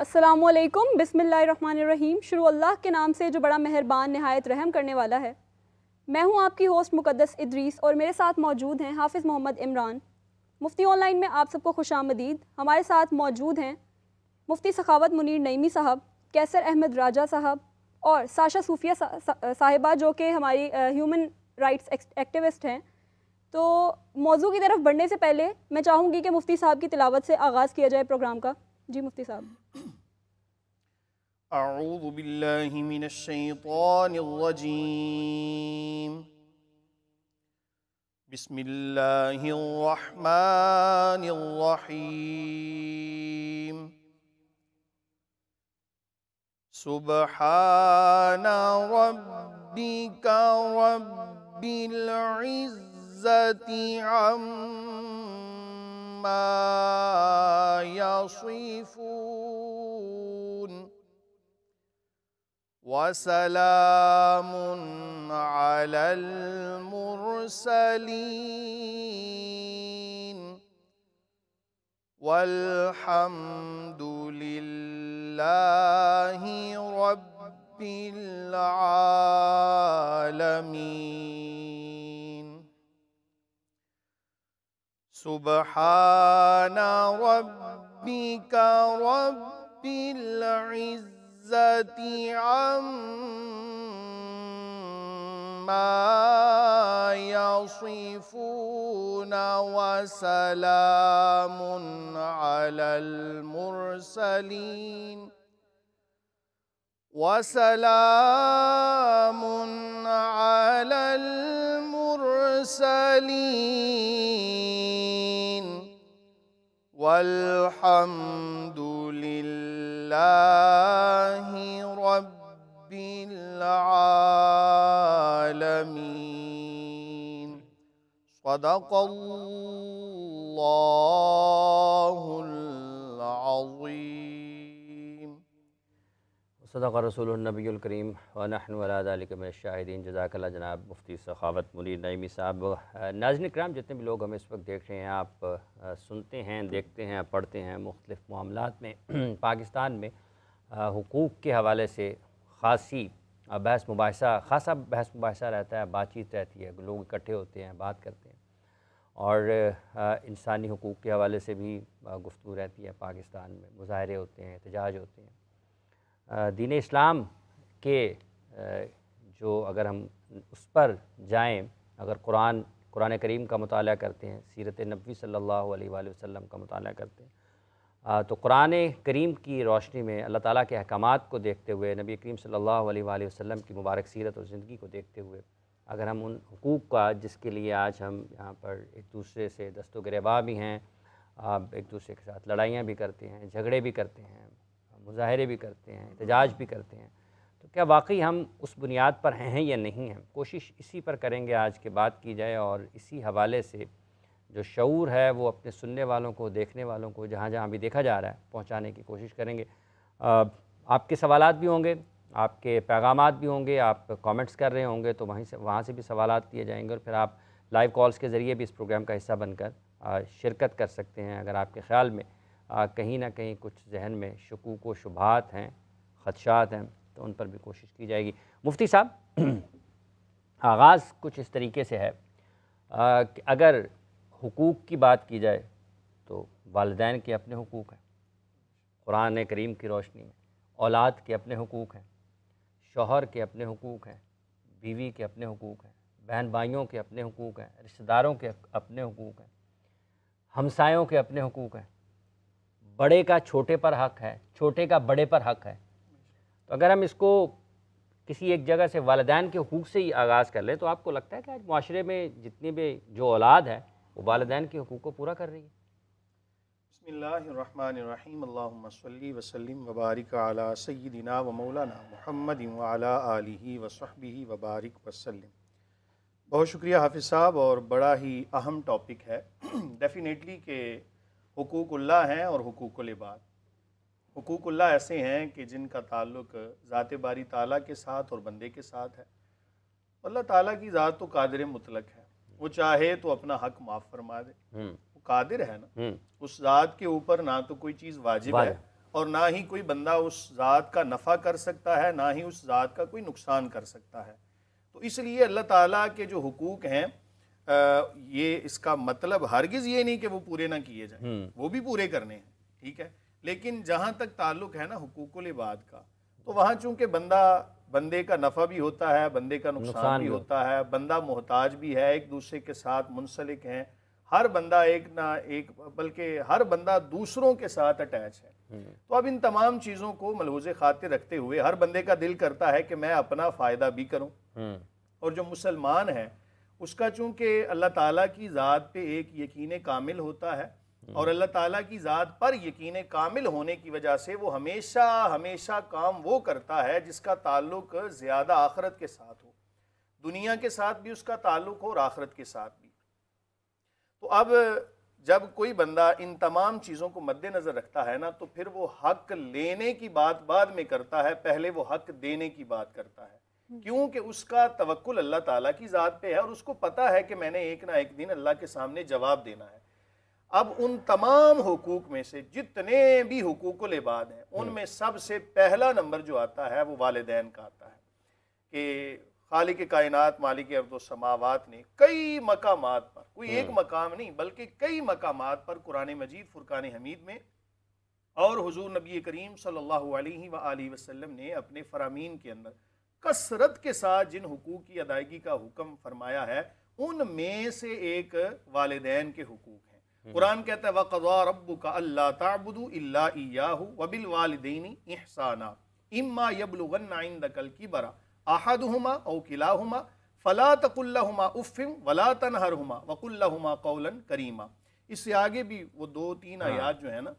السلام علیکم، بسم اللہ الرحمن الرحیم۔ شروع اللہ کے نام سے جو بڑا مہربان نہایت رحم کرنے والا ہے۔ میں ہوں آپ کی ہوسٹ مقدس ادریس اور میرے ساتھ موجود ہیں حافظ محمد عمران۔ مفتی آن لائن میں آپ سب کو خوش آمدید۔ ہمارے ساتھ موجود ہیں مفتی سخاوت منیر نعیمی صاحب، کیسر احمد راجہ صاحب اور ساشا صوفیہ صاحبہ جو کہ ہماری ہیومن رائٹس ایکٹیوسٹ ہیں۔ تو موضوع کی طرف بڑھنے سے پہلے میں چاہوں گی کہ مفتی صاحب کی تلاوت سے آغاز کیا جائے پروگرام کا۔ جی مفتی صاحب۔ اعوذ باللہ من الشیطان الرجیم، بسم اللہ الرحمن الرحیم، سبحان ربک رب العزة عما یصفون وسلام علی المرسلین والحمد للہ رب العالمین۔ سبحان ربک رب العزة عما يصفون وسلام على المرسلين والحمد للہ رب العالمین۔ صدق اللہ العظیم۔ صدق رسول النبی الکریم ونحن علی ذلک من الشاہدین۔ جزاک اللہ جناب مفتی سخاوت منیر نعیمی صاحب۔ ناظرین کرام، جتنے بھی لوگ ہمیں اس وقت دیکھ رہے ہیں، آپ سنتے ہیں، دیکھتے ہیں، پڑھتے ہیں مختلف معاملات میں پاکستان میں حقوق کے حوالے سے خاصا بحث مباحثہ رہتا ہے، بات چیت رہتی ہے، لوگ اکٹھے ہوتے ہیں، بات کرتے ہیں، اور انسانی حقوق کے حوالے سے بھی گفتگو رہتی ہے۔ پاکستان میں مظاہرے ہوتے ہیں، احتجاج ہوتے ہیں۔ دین اسلام کے جو اگر ہم اس پر جائیں، اگر قرآن کریم کا مطالعہ کرتے ہیں، سیرت نبوی صلی اللہ علیہ وآلہ وسلم کا مطالعہ کرتے ہیں، تو قرآن کریم کی روشنی میں اللہ تعالیٰ کے احکامات کو دیکھتے ہوئے، نبی کریم صلی اللہ علیہ وآلہ وسلم کی مبارک سیرت اور زندگی کو دیکھتے ہوئے، اگر ہم ان حقوق کا، جس کے لیے آج ہم یہاں پر ایک دوسرے سے دست و گریباں بھی ہیں، ایک دوسرے کے ساتھ لڑائیاں بھی کرتے ہیں، جھگڑے بھی کرتے ہیں، مظاہرے بھی کرتے ہیں، احتجاج بھی کرتے ہیں، تو کیا واقعی ہم اس بنیاد پر ہیں یا نہیں ہیں؟ کوشش اسی پر کریں گے آج کے بات کی جائے، اور اسی حوالے سے جو شعور ہے وہ اپنے سننے والوں کو، دیکھنے والوں کو، جہاں جہاں بھی دیکھا جا رہا ہے، پہنچانے کی کوشش کریں گے۔ آپ کے سوالات بھی ہوں گے، آپ کے پیغامات بھی ہوں گے، آپ کامنٹس کر رہے ہوں گے تو وہاں سے بھی سوالات لیے جائیں گے، اور پھر آپ لائیو کالز کے ذریعے بھی اس پروگرام کا حصہ بن کر شرکت کر سکتے ہیں۔ اگر آپ کے خیال میں کہیں نہ کہیں کچھ ذہن میں شکوک و شبہات ہیں، خدشات ہیں، تو ان پر بھی کوشش کی جائے گی۔ مفتی صاحب، آغاز کچھ اس طریقے سے ہے کہ اگر حقوق کی بات کی جائے تو والدین کے اپنے حقوق ہیں قرآن کریم کی روشنی میں، اولاد کے اپنے حقوق ہیں، شوہر کے اپنے حقوق ہیں، بیوی کے اپنے حقوق ہیں، بہن بھائیوں کے اپنے حقوق ہیں، رشتہ داروں کے اپنے حقوق ہیں، ہمسایوں کے اپنے حقوق ہیں، بڑے کا چھوٹے پر حق ہے، چھوٹے کا بڑے پر حق ہے۔ تو اگر ہم اس کو کسی ایک جگہ سے والدین کے حقوق سے ہی آغاز کر لیں تو آپ کو لگتا ہے کہ آج معاشرے میں جتنی بھی جو اولاد ہے وہ والدین کے حقوق کو پورا کر رہی ہے؟ بسم اللہ الرحمن الرحیم، اللہم صلی وسلم وبارک علی سیدنا و مولانا محمد وعلی آلہ وصحبہ وبارک وسلم۔ بہت شکریہ حافظ صاحب، اور بڑا ہی اہم ٹاپک ہے ڈیفینیٹلی کہ حقوق اللہ ہیں اور حقوق العباد۔ حقوق اللہ ایسے ہیں کہ جن کا تعلق ذات باری تعالیٰ کے ساتھ اور بندے کے ساتھ ہے۔ اللہ تعالیٰ کی ذات تو قادر مطلق ہے، وہ چاہے تو اپنا حق معاف فرما دے، وہ قادر ہے نا، اس ذات کے اوپر نہ تو کوئی چیز واجب ہے اور نہ ہی کوئی بندہ اس ذات کا نفع کر سکتا ہے، نہ ہی اس ذات کا کوئی نقصان کر سکتا ہے۔ تو اس لیے اللہ تعالیٰ کے جو حقوق ہیں یہ اس کا مطلب ہرگز یہ نہیں کہ وہ پورے نہ کیے جائیں، وہ بھی پورے کرنے ہیں، ٹھیک ہے، لیکن جہاں تک تعلق ہے نا حقوق العباد کا، تو وہاں چونکہ بندے کا نفع بھی ہوتا ہے، بندے کا نقصان بھی ہوتا ہے، بندہ محتاج بھی ہے، ایک دوسرے کے ساتھ منسلک ہیں، ہر بندہ ایک نہ ایک بلکہ ہر بندہ دوسروں کے ساتھ اٹیچ ہے۔ تو اب ان تمام چیزوں کو ملحوظ خاطر رکھتے ہوئے ہر بندے کا دل کرتا ہے کہ میں اپنا فائدہ بھی کروں، اور جو مسلمان ہے اس کا چونکہ اللہ تعالیٰ کی ذات پہ ایک یقین کامل ہوتا ہے، اور اللہ تعالیٰ کی ذات پر یقین کامل ہونے کی وجہ سے وہ ہمیشہ کام وہ کرتا ہے جس کا تعلق زیادہ آخرت کے ساتھ ہو، دنیا کے ساتھ بھی اس کا تعلق ہو اور آخرت کے ساتھ بھی۔ تو اب جب کوئی بندہ ان تمام چیزوں کو مد نظر رکھتا ہے نا، تو پھر وہ حق لینے کی بات بعد میں کرتا ہے، پہلے وہ حق دینے کی بات کرتا ہے، کیونکہ اس کا توکل اللہ تعالیٰ کی ذات پہ ہے، اور اس کو پتا ہے کہ میں نے ایک نہ ایک دن اللہ کے سامنے جواب دینا ہے۔ اب ان تمام حقوق میں سے جتنے بھی حقوق العباد ہیں، ان میں سب سے پہلا نمبر جو آتا ہے وہ والدین کا آتا ہے، کہ خالق کائنات مالک ارض و سماوات نے کئی مقامات پر، کوئی ایک مقام نہیں بلکہ کئی مقامات پر قرآن مجید فرقان حمید میں اور حضور نبی کریم صلی اللہ علیہ وآلہ وسلم نے اپنے فرامین کے اندر کثرت کے ساتھ جن حقوق کی ادائیگی کا حکم فرمایا ہے، ان میں سے ایک والدین کے حقوق ہیں۔ قرآن کہتا ہے وَقَضَىٰ رَبُّكَ أَلَّا تَعْبُدُوا إِلَّا إِيَّاهُ وَبِالْوَالِدَيْنِ إِحْسَانًا إِمَّا يَبْلُغَنَّ عِندَكَ الْكِبَرَ أَحَدُهُمَا أَوْ كِلَاهُمَا فَلَا تَقُل لَّهُمَا أُفٍّ وَلَا تَنْهَرْهُمَا وَقُل لَّهُمَا قَوْلًا كَرِيمًا۔ اس سے آگے بھی وہ 2-3 آیات جو ہیں نا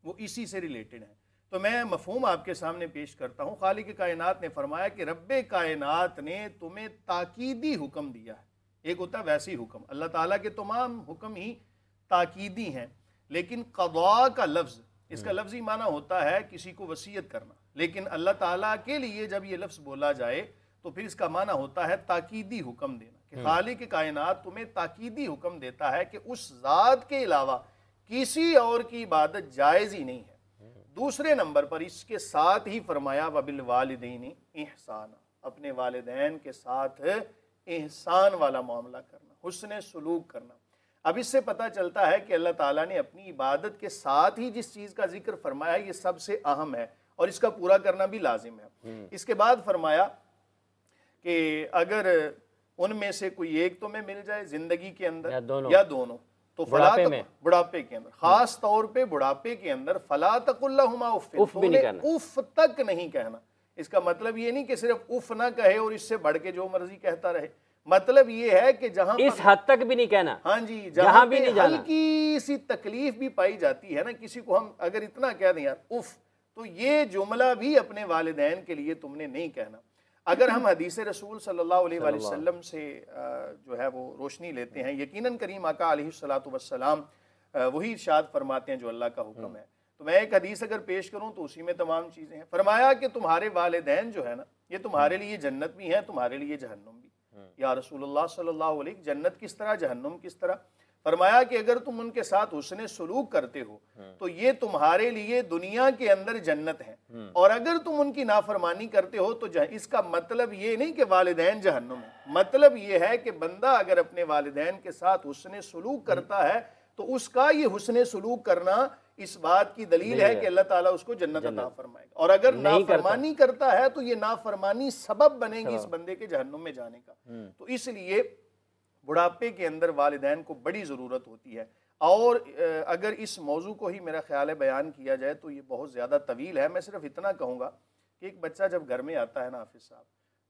وہ اسی سے ریلیٹڈ ہیں، تو میں مفہوم آپ کے سامنے پیش کرتا ہوں۔ خالق کائنات نے فرمایا کہ رب کائنات نے تمہیں تاکیدی حکم دیا ہے۔ ایک ہوتا ہے ویسی حکم، اللہ تعالیٰ کے تمام حکم ہی تاکیدی ہیں، لیکن قضاء کا لفظ، اس کا لفظی معنی ہوتا ہے کسی کو وصیت کرنا، لیکن اللہ تعالیٰ کے لیے جب یہ لفظ بولا جائے تو پھر اس کا معنی ہوتا ہے تاکیدی حکم دینا، کہ خالق کائنات تمہیں تاکیدی حکم دیتا ہے کہ اس ذات کے علاوہ کسی اور کی عبادت جائز ہی نہیں ہے۔ دوسرے نمبر پر اس کے ساتھ ہی فرمایا وَبِالْوَالِدَيْنِ إِحْسَانًا، اپنے والدین کے ساتھ احسان والا معاملہ کرنا، حسن سلوک کرنا۔ اب اس سے پتہ چلتا ہے کہ اللہ تعالیٰ نے اپنی عبادت کے ساتھ ہی جس چیز کا ذکر فرمایا یہ سب سے اہم ہے، اور اس کا پورا کرنا بھی لازم ہے۔ اس کے بعد فرمایا کہ اگر ان میں سے کوئی ایک تمہیں مل جائے زندگی کے اندر یا دونوں، تو بڑھاپے کے اندر، خاص طور پہ بڑھاپے کے اندر، فلا تقل لہما اف، اف تک نہیں کہنا۔ اس کا مطلب یہ نہیں کہ صرف اف نہ کہے اور اس سے بڑھ کے جو مرضی کہتا رہے، مطلب یہ ہے کہ جہاں اس حد تک بھی نہیں کہنا، ہاں جی، جہاں بھی ہلکی سی تکلیف بھی پائی جاتی ہے نا، کسی کو ہم اگر اتنا کہہ دیں یار اف، تو یہ جملہ بھی اپنے والدین کے لیے تم نے نہیں کہنا۔ اگر ہم حدیث رسول صلی اللہ علیہ وآلہ وسلم سے جو ہے وہ روشنی لیتے ہیں، یقیناً کریم آقا علیہ الصلوۃ والسلام وہی ارشاد فرماتے ہیں جو اللہ کا حکم ہے۔ تو میں ایک حدیث اگر پیش کروں تو اسی میں تمام چیزیں ہیں۔ فرمایا کہ تمہارے والدین جو ہے نا یہ تمہارے لیے جنت بھی ہیں، تمہارے لیے جہنم بھی۔ یا رسول اللہ صلی اللہ علیہ وسلم، جنت کس طرح، جہنم کس طرح؟ فرمایا کہ اگر تم ان کے ساتھ حسن سلوک کرتے ہو تو یہ تمہارے لیے دنیا کے اندر جنت ہے، اور اگر تم ان کی نافرمانی کرتے ہو تو اس کا مطلب یہ نہیں کہ والدین جہنم ہے، مطلب یہ ہے کہ بندہ اگر اپنے والدین کے ساتھ حسن سلوک کرتا ہے تو اس کا یہ حسن سلوک کرنا اس بات کی دلیل ہے کہ اللہ تعالیٰ اس کو جنت عطا فرمائے گا، اور اگر نافرمانی کرتا ہے تو یہ نافرمانی سبب بنے گی اس بندے کے جہنم میں جانے کا۔ تو اس لیے بڑھاپے کے اندر والدین کو بڑی ضرورت ہوتی ہے، اور اگر اس موضوع کو ہی میرا خیال ہے بیان کیا جائے تو یہ بہت زیادہ طویل ہے۔ میں صرف اتنا کہوں گا کہ ایک بچہ جب گھر میں آتا ہے نا حافظ صاحب،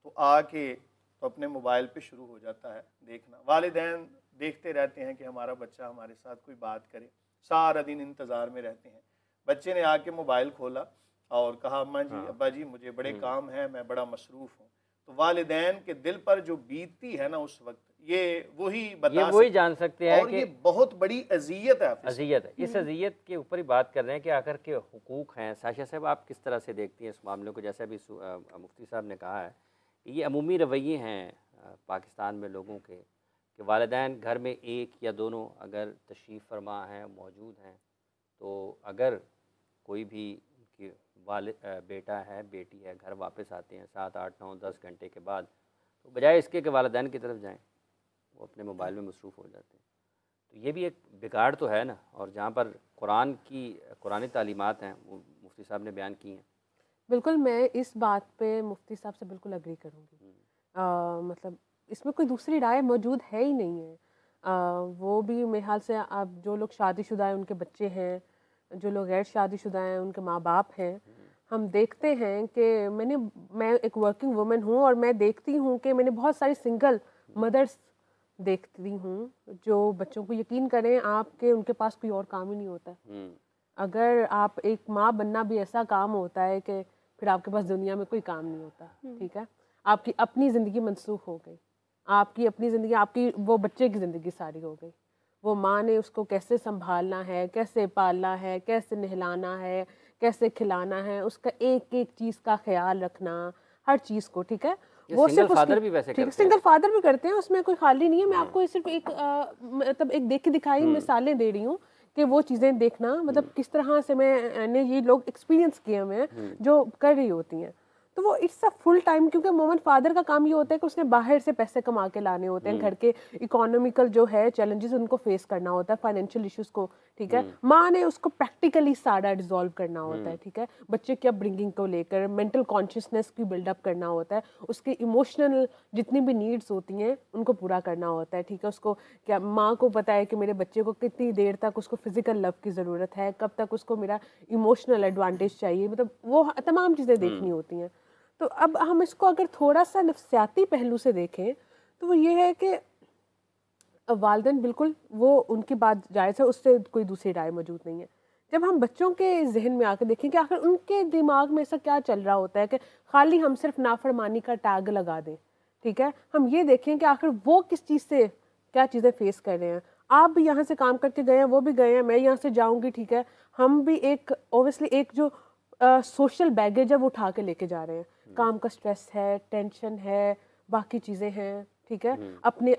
تو آ کے تو اپنے موبائل پہ شروع ہو جاتا ہے دیکھنا، والدین دیکھتے رہتے ہیں کہ ہمارا بچہ ہمارے ساتھ کوئی بات کرے، سارا دن انتظار میں رہتے ہیں۔ بچے نے آ کے موبائل کھولا اور کہا اماں جی ابا جی مجھے بڑے کام ہیں، میں بڑا مصروف ہوں، تو والدین کے دل پر جو بیتتی ہے نا اس وقت یہ وہی جان سکتے ہیں، اور یہ بہت بڑی اذیت ہے۔ اذیت ہے، اس اذیت کے اوپر ہی بات کر رہے ہیں کہ آخر کے حقوق ہیں۔ ساشا صاحب آپ کس طرح سے دیکھتی ہیں اس معاملے کو؟ جیسے ابھی مفتی صاحب نے کہا ہے کہ یہ عمومی رویے ہیں پاکستان میں لوگوں کے، کہ والدین گھر میں ایک یا دونوں اگر تشریف فرما ہیں، موجود ہیں، تو اگر کوئی بھی ان کی والد بیٹا ہے بیٹی ہے گھر واپس آتے ہیں 7 8 9 10 گھنٹے کے بعد، تو بجائے اس کے کہ والدین کی طرف جائیں وہ اپنے موبائل میں مصروف ہو جاتے ہیں. تو یہ بھی ایک بگاڑ تو ہے نا. اور جہاں پر قرآن تعلیمات ہیں وہ مفتی صاحب نے بیان کی ہیں. بالکل میں اس بات پہ مفتی صاحب سے بالکل اگری کروں گی. مطلب اس میں کوئی دوسری رائے موجود ہے ہی نہیں ہے. وہ بھی میرے خیال سے اب جو لوگ شادی شدہ ہیں ان کے بچے ہیں، جو لوگ غیر شادی شدہ ہیں ان کے ماں باپ ہیں، ہم دیکھتے ہیں کہ میں ایک ورکنگ وومن ہوں اور میں دیکھتی ہوں کہ میں نے بہت ساری سنگل مدرس دیکھتی ہوں جو بچوں کو، یقین کریں آپ کہ ان کے پاس کوئی اور کام ہی نہیں ہوتا. اگر آپ ایک ماں بننا بھی ایسا کام ہوتا ہے کہ پھر آپ کے پاس دنیا میں کوئی کام نہیں ہوتا. ٹھیک ہے، آپ کی اپنی زندگی منسوخ ہو گئی، آپ کی اپنی زندگی، آپ کی وہ بچے کی زندگی ساری ہو گئی. وہ ماں نے اس کو کیسے سنبھالنا ہے، کیسے پالنا ہے، کیسے نہلانا ہے، کیسے کھلانا ہے، اس کا ایک ایک چیز کا خیال رکھنا، ہر چیز کو. ٹھیک ہے، وہ سنگل صرف فادر بھی ویسے کرتے ہیں. سنگل فادر بھی کرتے ہیں، اس میں کوئی خالی نہیں ہے. میں آپ کو صرف ایک مطلب ایک دیکھی دکھائی مثالیں دے رہی ہوں کہ وہ چیزیں دیکھنا مطلب کس طرح سے میں نے یہ لوگ ایکسپیرینس کیے ہوئے ہیں جو کر رہی ہوتی ہیں. تو وہ اٹس اے فل ٹائم، کیونکہ عموماً فادر کا کام یہ ہوتا ہے کہ اس نے باہر سے پیسے کما کے لانے ہوتے ہیں، گھر کے اکانومیکل جو ہے چیلنجز ان کو فیس کرنا ہوتا ہے، فائنینشیل ایشوز کو. ٹھیک ہے، ماں نے اس کو پریکٹیکلی سارا ڈیزالو کرنا ہوتا ہے. ٹھیک ہے، بچے کی اپ برنگنگ کو لے کر مینٹل کانشیسنیس کی بلڈ اپ کرنا ہوتا ہے، اس کی ایموشنل جتنی بھی نیڈس ہوتی ہیں ان کو پورا کرنا ہوتا ہے. ٹھیک ہے، اس کو کیا ماں کو پتہ ہے کہ میرے بچے کو کتنی دیر تک اس کو فزیکل لو کی ضرورت ہے، کب تک اس کو میرا ایموشنل ایڈوانٹیج چاہیے، مطلب وہ تمام چیزیں دیکھنی ہوتی ہیں. تو اب ہم اس کو اگر تھوڑا سا نفسیاتی پہلو سے دیکھیں تو وہ یہ ہے کہ والدین بالکل وہ ان کی بات جائز ہے، اس سے کوئی دوسری رائے موجود نہیں ہے. جب ہم بچوں کے ذہن میں آ کے دیکھیں کہ آخر ان کے دماغ میں ایسا کیا چل رہا ہوتا ہے کہ خالی ہم صرف نافرمانی کا ٹیگ لگا دیں. ٹھیک ہے، ہم یہ دیکھیں کہ آخر وہ کس چیز سے کیا چیزیں فیس کر رہے ہیں. آپ بھی یہاں سے کام کر کے گئے ہیں، وہ بھی گئے ہیں، میں یہاں سے جاؤں گی. ٹھیک ہے، ہم بھی ایک اوبیسلی ایک جو سوشل بیگیج ہے وہ اٹھا کے لے کے جا رہے ہیں. کام کا سٹریس ہے، ٹینشن ہے، باقی چیزیں ہیں. ٹھیک ہے، اپنے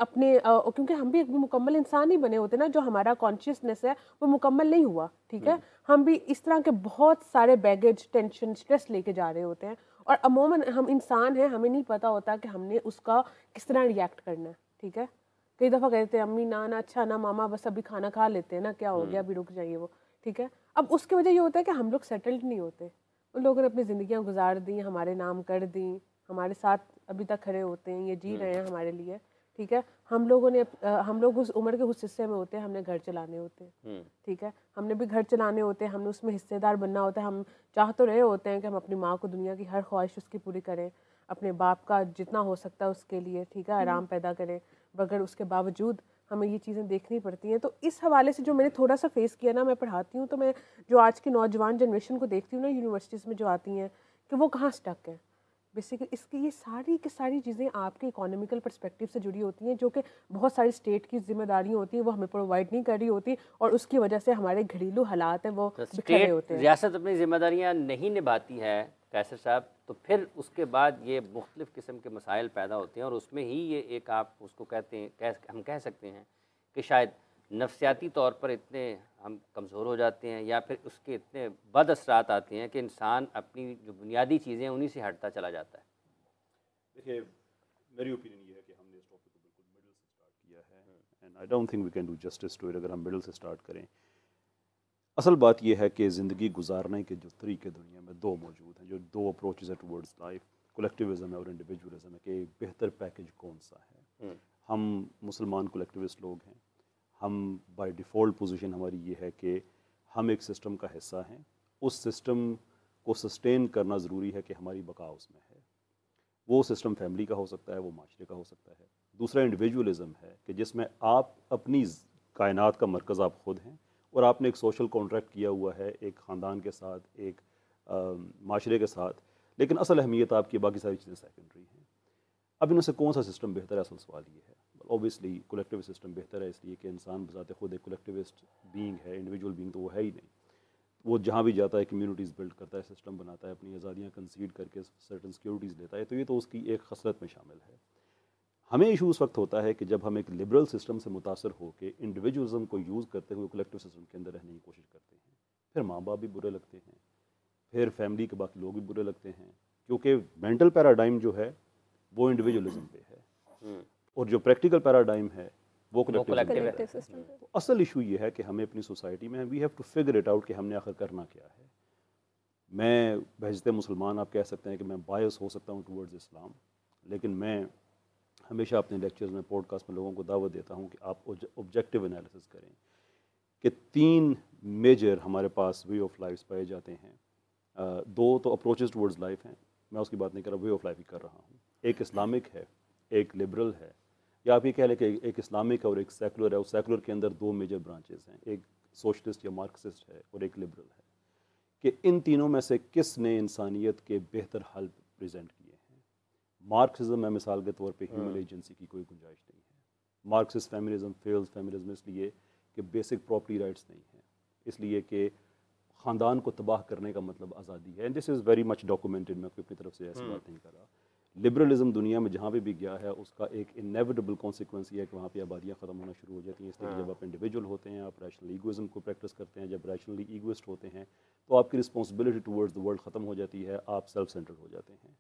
کیونکہ ہم بھی ایک مکمل انسان ہی بنے ہوتے نا، جو ہمارا کانشیسنیس ہے وہ مکمل نہیں ہوا. ٹھیک ہے، ہم بھی اس طرح کے بہت سارے بیگیج، ٹینشن، سٹریس لے کے جا رہے ہوتے ہیں، اور عموماً ہم انسان ہیں، ہمیں نہیں پتہ ہوتا کہ ہم نے اس کا کس طرح ریئیکٹ کرنا ہے. ٹھیک ہے، کئی دفعہ کہتے ہیں امی نا اچھا نا ماما بس ابھی کھانا کھا لیتے ہیں نا، کیا ہو گیا ابھی رک جائیے وہ. ٹھیک ہے، اب اس کی وجہ یہ ہوتا ہے کہ ہم لوگ سیٹلڈ نہیں ہوتے. ان لوگوں نے اپنی زندگیاں گزار دیں، ہمارے نام کر دیں، ہمارے ساتھ ابھی تک کھڑے ہوتے ہیں، یہ جی رہے ہیں ہمارے لیے. ٹھیک ہے، ہم لوگ اس عمر کے اس حصے میں ہوتے ہیں، ہم نے گھر چلانے ہوتے ہیں. ٹھیک ہے، ہم نے بھی گھر چلانے ہوتے ہیں، ہم نے اس میں حصے دار بننا ہوتا ہے. ہم چاہ تو رہے ہوتے ہیں کہ ہم اپنی ماں کو دنیا کی ہر خواہش اس کی پوری کریں، اپنے باپ کا جتنا ہو سکتا ہے اس کے لیے. ٹھیک ہے، آرام پیدا کریں، مگر اس کے باوجود ہمیں یہ چیزیں دیکھنی پڑتی ہیں. تو اس حوالے سے جو میں نے تھوڑا سا فیس کیا نا، میں پڑھاتی ہوں تو میں جو آج کی نوجوان جنریشن کو دیکھتی ہوں نا یونیورسٹیز میں جو آتی ہیں کہ وہ کہاں سٹک ہیں. بیسیکلی اس کی یہ ساری کی ساری چیزیں آپ کے اکانومیکل پرسپیکٹیو سے جڑی ہوتی ہیں، جو کہ بہت ساری اسٹیٹ کی ذمہ داریاں ہوتی ہیں وہ ہمیں پرووائڈ نہیں کر رہی ہوتی، اور اس کی وجہ سے ہمارے گھریلو حالات ہیں وہ بکھرے ہوتے ہیں. ریاست اپنی ذمہ داریاں نہیں نبھاتی ہے قیصر صاحب، تو پھر اس کے بعد یہ مختلف قسم کے مسائل پیدا ہوتے ہیں، اور اس میں ہی یہ ایک آپ اس کو کہتے ہیں، ہم کہہ سکتے ہیں کہ شاید نفسیاتی طور پر اتنے ہم کمزور ہو جاتے ہیں، یا پھر اس کے اتنے بد اثرات آتے ہیں کہ انسان اپنی جو بنیادی چیزیں ہیں انہی سے ہٹتا چلا جاتا ہے. دیکھیے میری اوپینین یہ ہے کہ ہم نے اس ٹاپک کو بالکل مڈل سے اسٹارٹ کیا ہے، and I don't think we can do justice to it اگر ہم مڈل سے اسٹارٹ کریں. اصل بات یہ ہے کہ زندگی گزارنے کے جو طریقے دنیا میں دو موجود ہیں، جو دو اپروچز ہیں ٹورڈز لائف، کولیکٹیوزم ہے اور انڈیویجولزم ہے، کہ بہتر پیکیج کون سا ہے. ہم مسلمان کولیکٹیوسٹ لوگ ہیں، ہم بائی ڈیفالٹ پوزیشن ہماری یہ ہے کہ ہم ایک سسٹم کا حصہ ہیں. اس سسٹم کو سسٹین کرنا ضروری ہے کہ ہماری بقا اس میں ہے. وہ سسٹم فیملی کا ہو سکتا ہے، وہ معاشرے کا ہو سکتا ہے. دوسرا انڈیویجولزم ہے کہ جس میں آپ اپنی کائنات کا مرکز آپ خود ہیں، اور آپ نے ایک سوشل کانٹریکٹ کیا ہوا ہے ایک خاندان کے ساتھ، ایک معاشرے کے ساتھ، لیکن اصل اہمیت آپ کی باقی ساری چیزیں سیکنڈری ہیں. اب ان میں سے کون سا سسٹم بہتر ہے، اصل سوال یہ ہے. اوبیسلی کولیکٹیو سسٹم بہتر ہے، اس لیے کہ انسان بذات خود ایک کولیکٹیوسٹ بینگ ہے، انڈیویجول بینگ تو وہ ہے ہی نہیں. وہ جہاں بھی جاتا ہے کمیونٹیز بلڈ کرتا ہے، سسٹم بناتا ہے، اپنی آزادیاں کنسیڈ کر کے سرٹن سیکیورٹیز لیتا ہے، تو یہ تو اس کی ایک خصلت میں شامل ہے. ہمیں ایشو اس وقت ہوتا ہے کہ جب ہم ایک لبرل سسٹم سے متاثر ہو کے انڈیویجولزم کو یوز کرتے ہوئے کولیکٹیو سسٹم کے اندر رہنے کی کوشش کرتے ہیں. پھر ماں باپ بھی برے لگتے ہیں، پھر فیملی کے باقی لوگ بھی برے لگتے ہیں، کیونکہ مینٹل پیراڈائم جو ہے وہ انڈیویجولزم پہ ہے اور جو پریکٹیکل پیراڈائم ہے وہ collective Collective system پہ. اصل ایشو یہ ہے کہ ہمیں اپنی سوسائٹی میں we have to figure it out کہ ہم نے آخر کرنا کیا ہے. میں بحیثیت مسلمان آپ کہہ سکتے ہیں کہ میں بائس ہو سکتا ہوں ٹورڈز اسلام، لیکن میں ہمیشہ اپنے لیکچرز میں پوڈ کاسٹ میں لوگوں کو دعوت دیتا ہوں کہ آپ آبجیکٹیو انالیسس کریں کہ 3 میجر ہمارے پاس وے آف لائف پائے جاتے ہیں. 2 تو اپروچز ٹورڈز لائف ہیں، میں اس کی بات نہیں کر رہا، وے آف لائف ہی کر رہا ہوں. ایک اسلامک ہے، ایک لبرل ہے، یا آپ یہ کہہ لیں کہ ایک اسلامک ہے اور ایک سیکولر ہے. اور سیکولر کے اندر 2 میجر برانچز ہیں، ایک سوشلسٹ یا مارکسسٹ ہے اور ایک لبرل ہے. کہ ان تینوں میں سے کس نے انسانیت کے بہتر حل پریزنٹ کیے ہیں؟ مارکسزم میں مثال کے طور پہ ہیومن ایجنسی کی کوئی گنجائش نہیں ہے. مارکسسٹ فیمنزم فیلز فیمنزم اس لیے کہ بیسک پراپرٹی رائٹس نہیں ہیں، اس لیے کہ خاندان کو تباہ کرنے کا مطلب آزادی ہے. دس از ویری مچ ڈاکومنٹڈ، میں اپنی طرف سے ایسی بات نہیں کر رہا. لبرلزم دنیا میں جہاں پہ بھی گیا ہے اس کا ایک انیویٹیبل کانسیکوینس یہ ہے کہ وہاں پہ آبادیاں ختم ہونا شروع ہو جاتی ہیں. اس لیے کہ جب آپ انڈیویجول ہوتے ہیں، آپ ریشنل ایگوئزم کو پریکٹس کرتے ہیں، جب ریشنلی ایگوئسٹ ہوتے ہیں تو آپ کی رسپانسبلٹی ٹورڈز دا ورلڈ ختم ہو جاتی ہے، آپ سیلف سینٹرڈ ہو جاتے ہیں.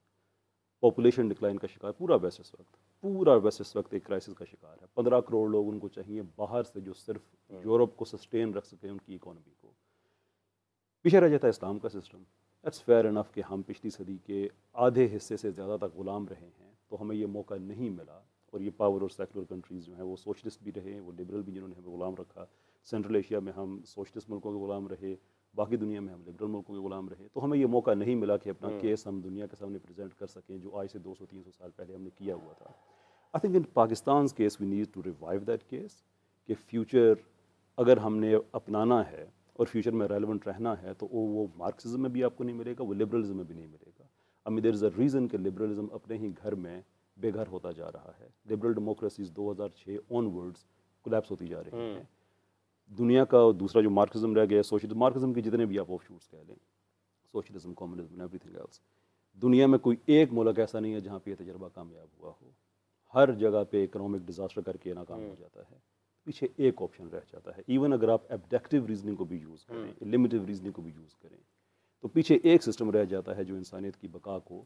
پاپولیشن ڈکلائن کا شکار پورا ویسٹ اس وقت ایک کرائسس کا شکار ہے. 15 کروڑ لوگ ان کو چاہیے باہر سے جو صرف یورپ کو سسٹین رکھ سکیں ان کی اکانومی کو. پیچھے رہ جاتا ہے اسلام کا سسٹم. اٹس فیئر انف کہ ہم پچھلی صدی کے آدھے حصے سے زیادہ تک غلام رہے ہیں، تو ہمیں یہ موقع نہیں ملا. اور یہ پاور اور سیکولر کنٹریز جو ہیں وہ سوشلسٹ بھی رہے، وہ لبرل بھی جنہوں نے ہمیں غلام رکھا. سینٹرل ایشیا میں ہم سوشلسٹ ملکوں کے غلام رہے، باقی دنیا میں ہم لبرل ملکوں کے غلام رہے. تو ہمیں یہ موقع نہیں ملا کہ اپنا کیس ہم دنیا کے سامنے پریزنٹ کر سکیں جو آج سے 200-300 سال پہلے ہم نے کیا ہوا تھا. I think in Pakistan's case we need to revive that case کہ فیوچر اگر ہم نے اپنانا ہے اور فیوچر میں ریلیونٹ رہنا ہے تو وہ مارکسزم میں بھی آپ کو نہیں ملے گا، وہ لبرلزم میں بھی نہیں ملے گا. دیر از اے ریزن کہ لبرلزم اپنے ہی گھر میں بے گھر ہوتا جا رہا ہے. لبرل ڈیموکریسیز 2006 آن ورڈز کولیپس ہوتی جا رہی ہیں. دنیا کا دوسرا جو مارکسزم رہ گیا، سوشل مارکسزم کے جتنے بھی آپ آف شوٹس کہہ لیں، socialism, communism, everything else, دنیا میں کوئی ایک ملک ایسا نہیں ہے جہاں پہ یہ تجربہ کامیاب ہوا ہو. ہر جگہ پہ اکنامک ڈیزاسٹر کر کے ناکام ہو جاتا ہے. پیچھے ایک آپشن رہ جاتا ہے. ایون اگر آپ ایبڈکٹیو ریزننگ کو بھی یوز کریں، لمیٹیو ریزننگ کو بھی یوز کریں، تو پیچھے ایک سسٹم رہ جاتا ہے جو انسانیت کی بقا کو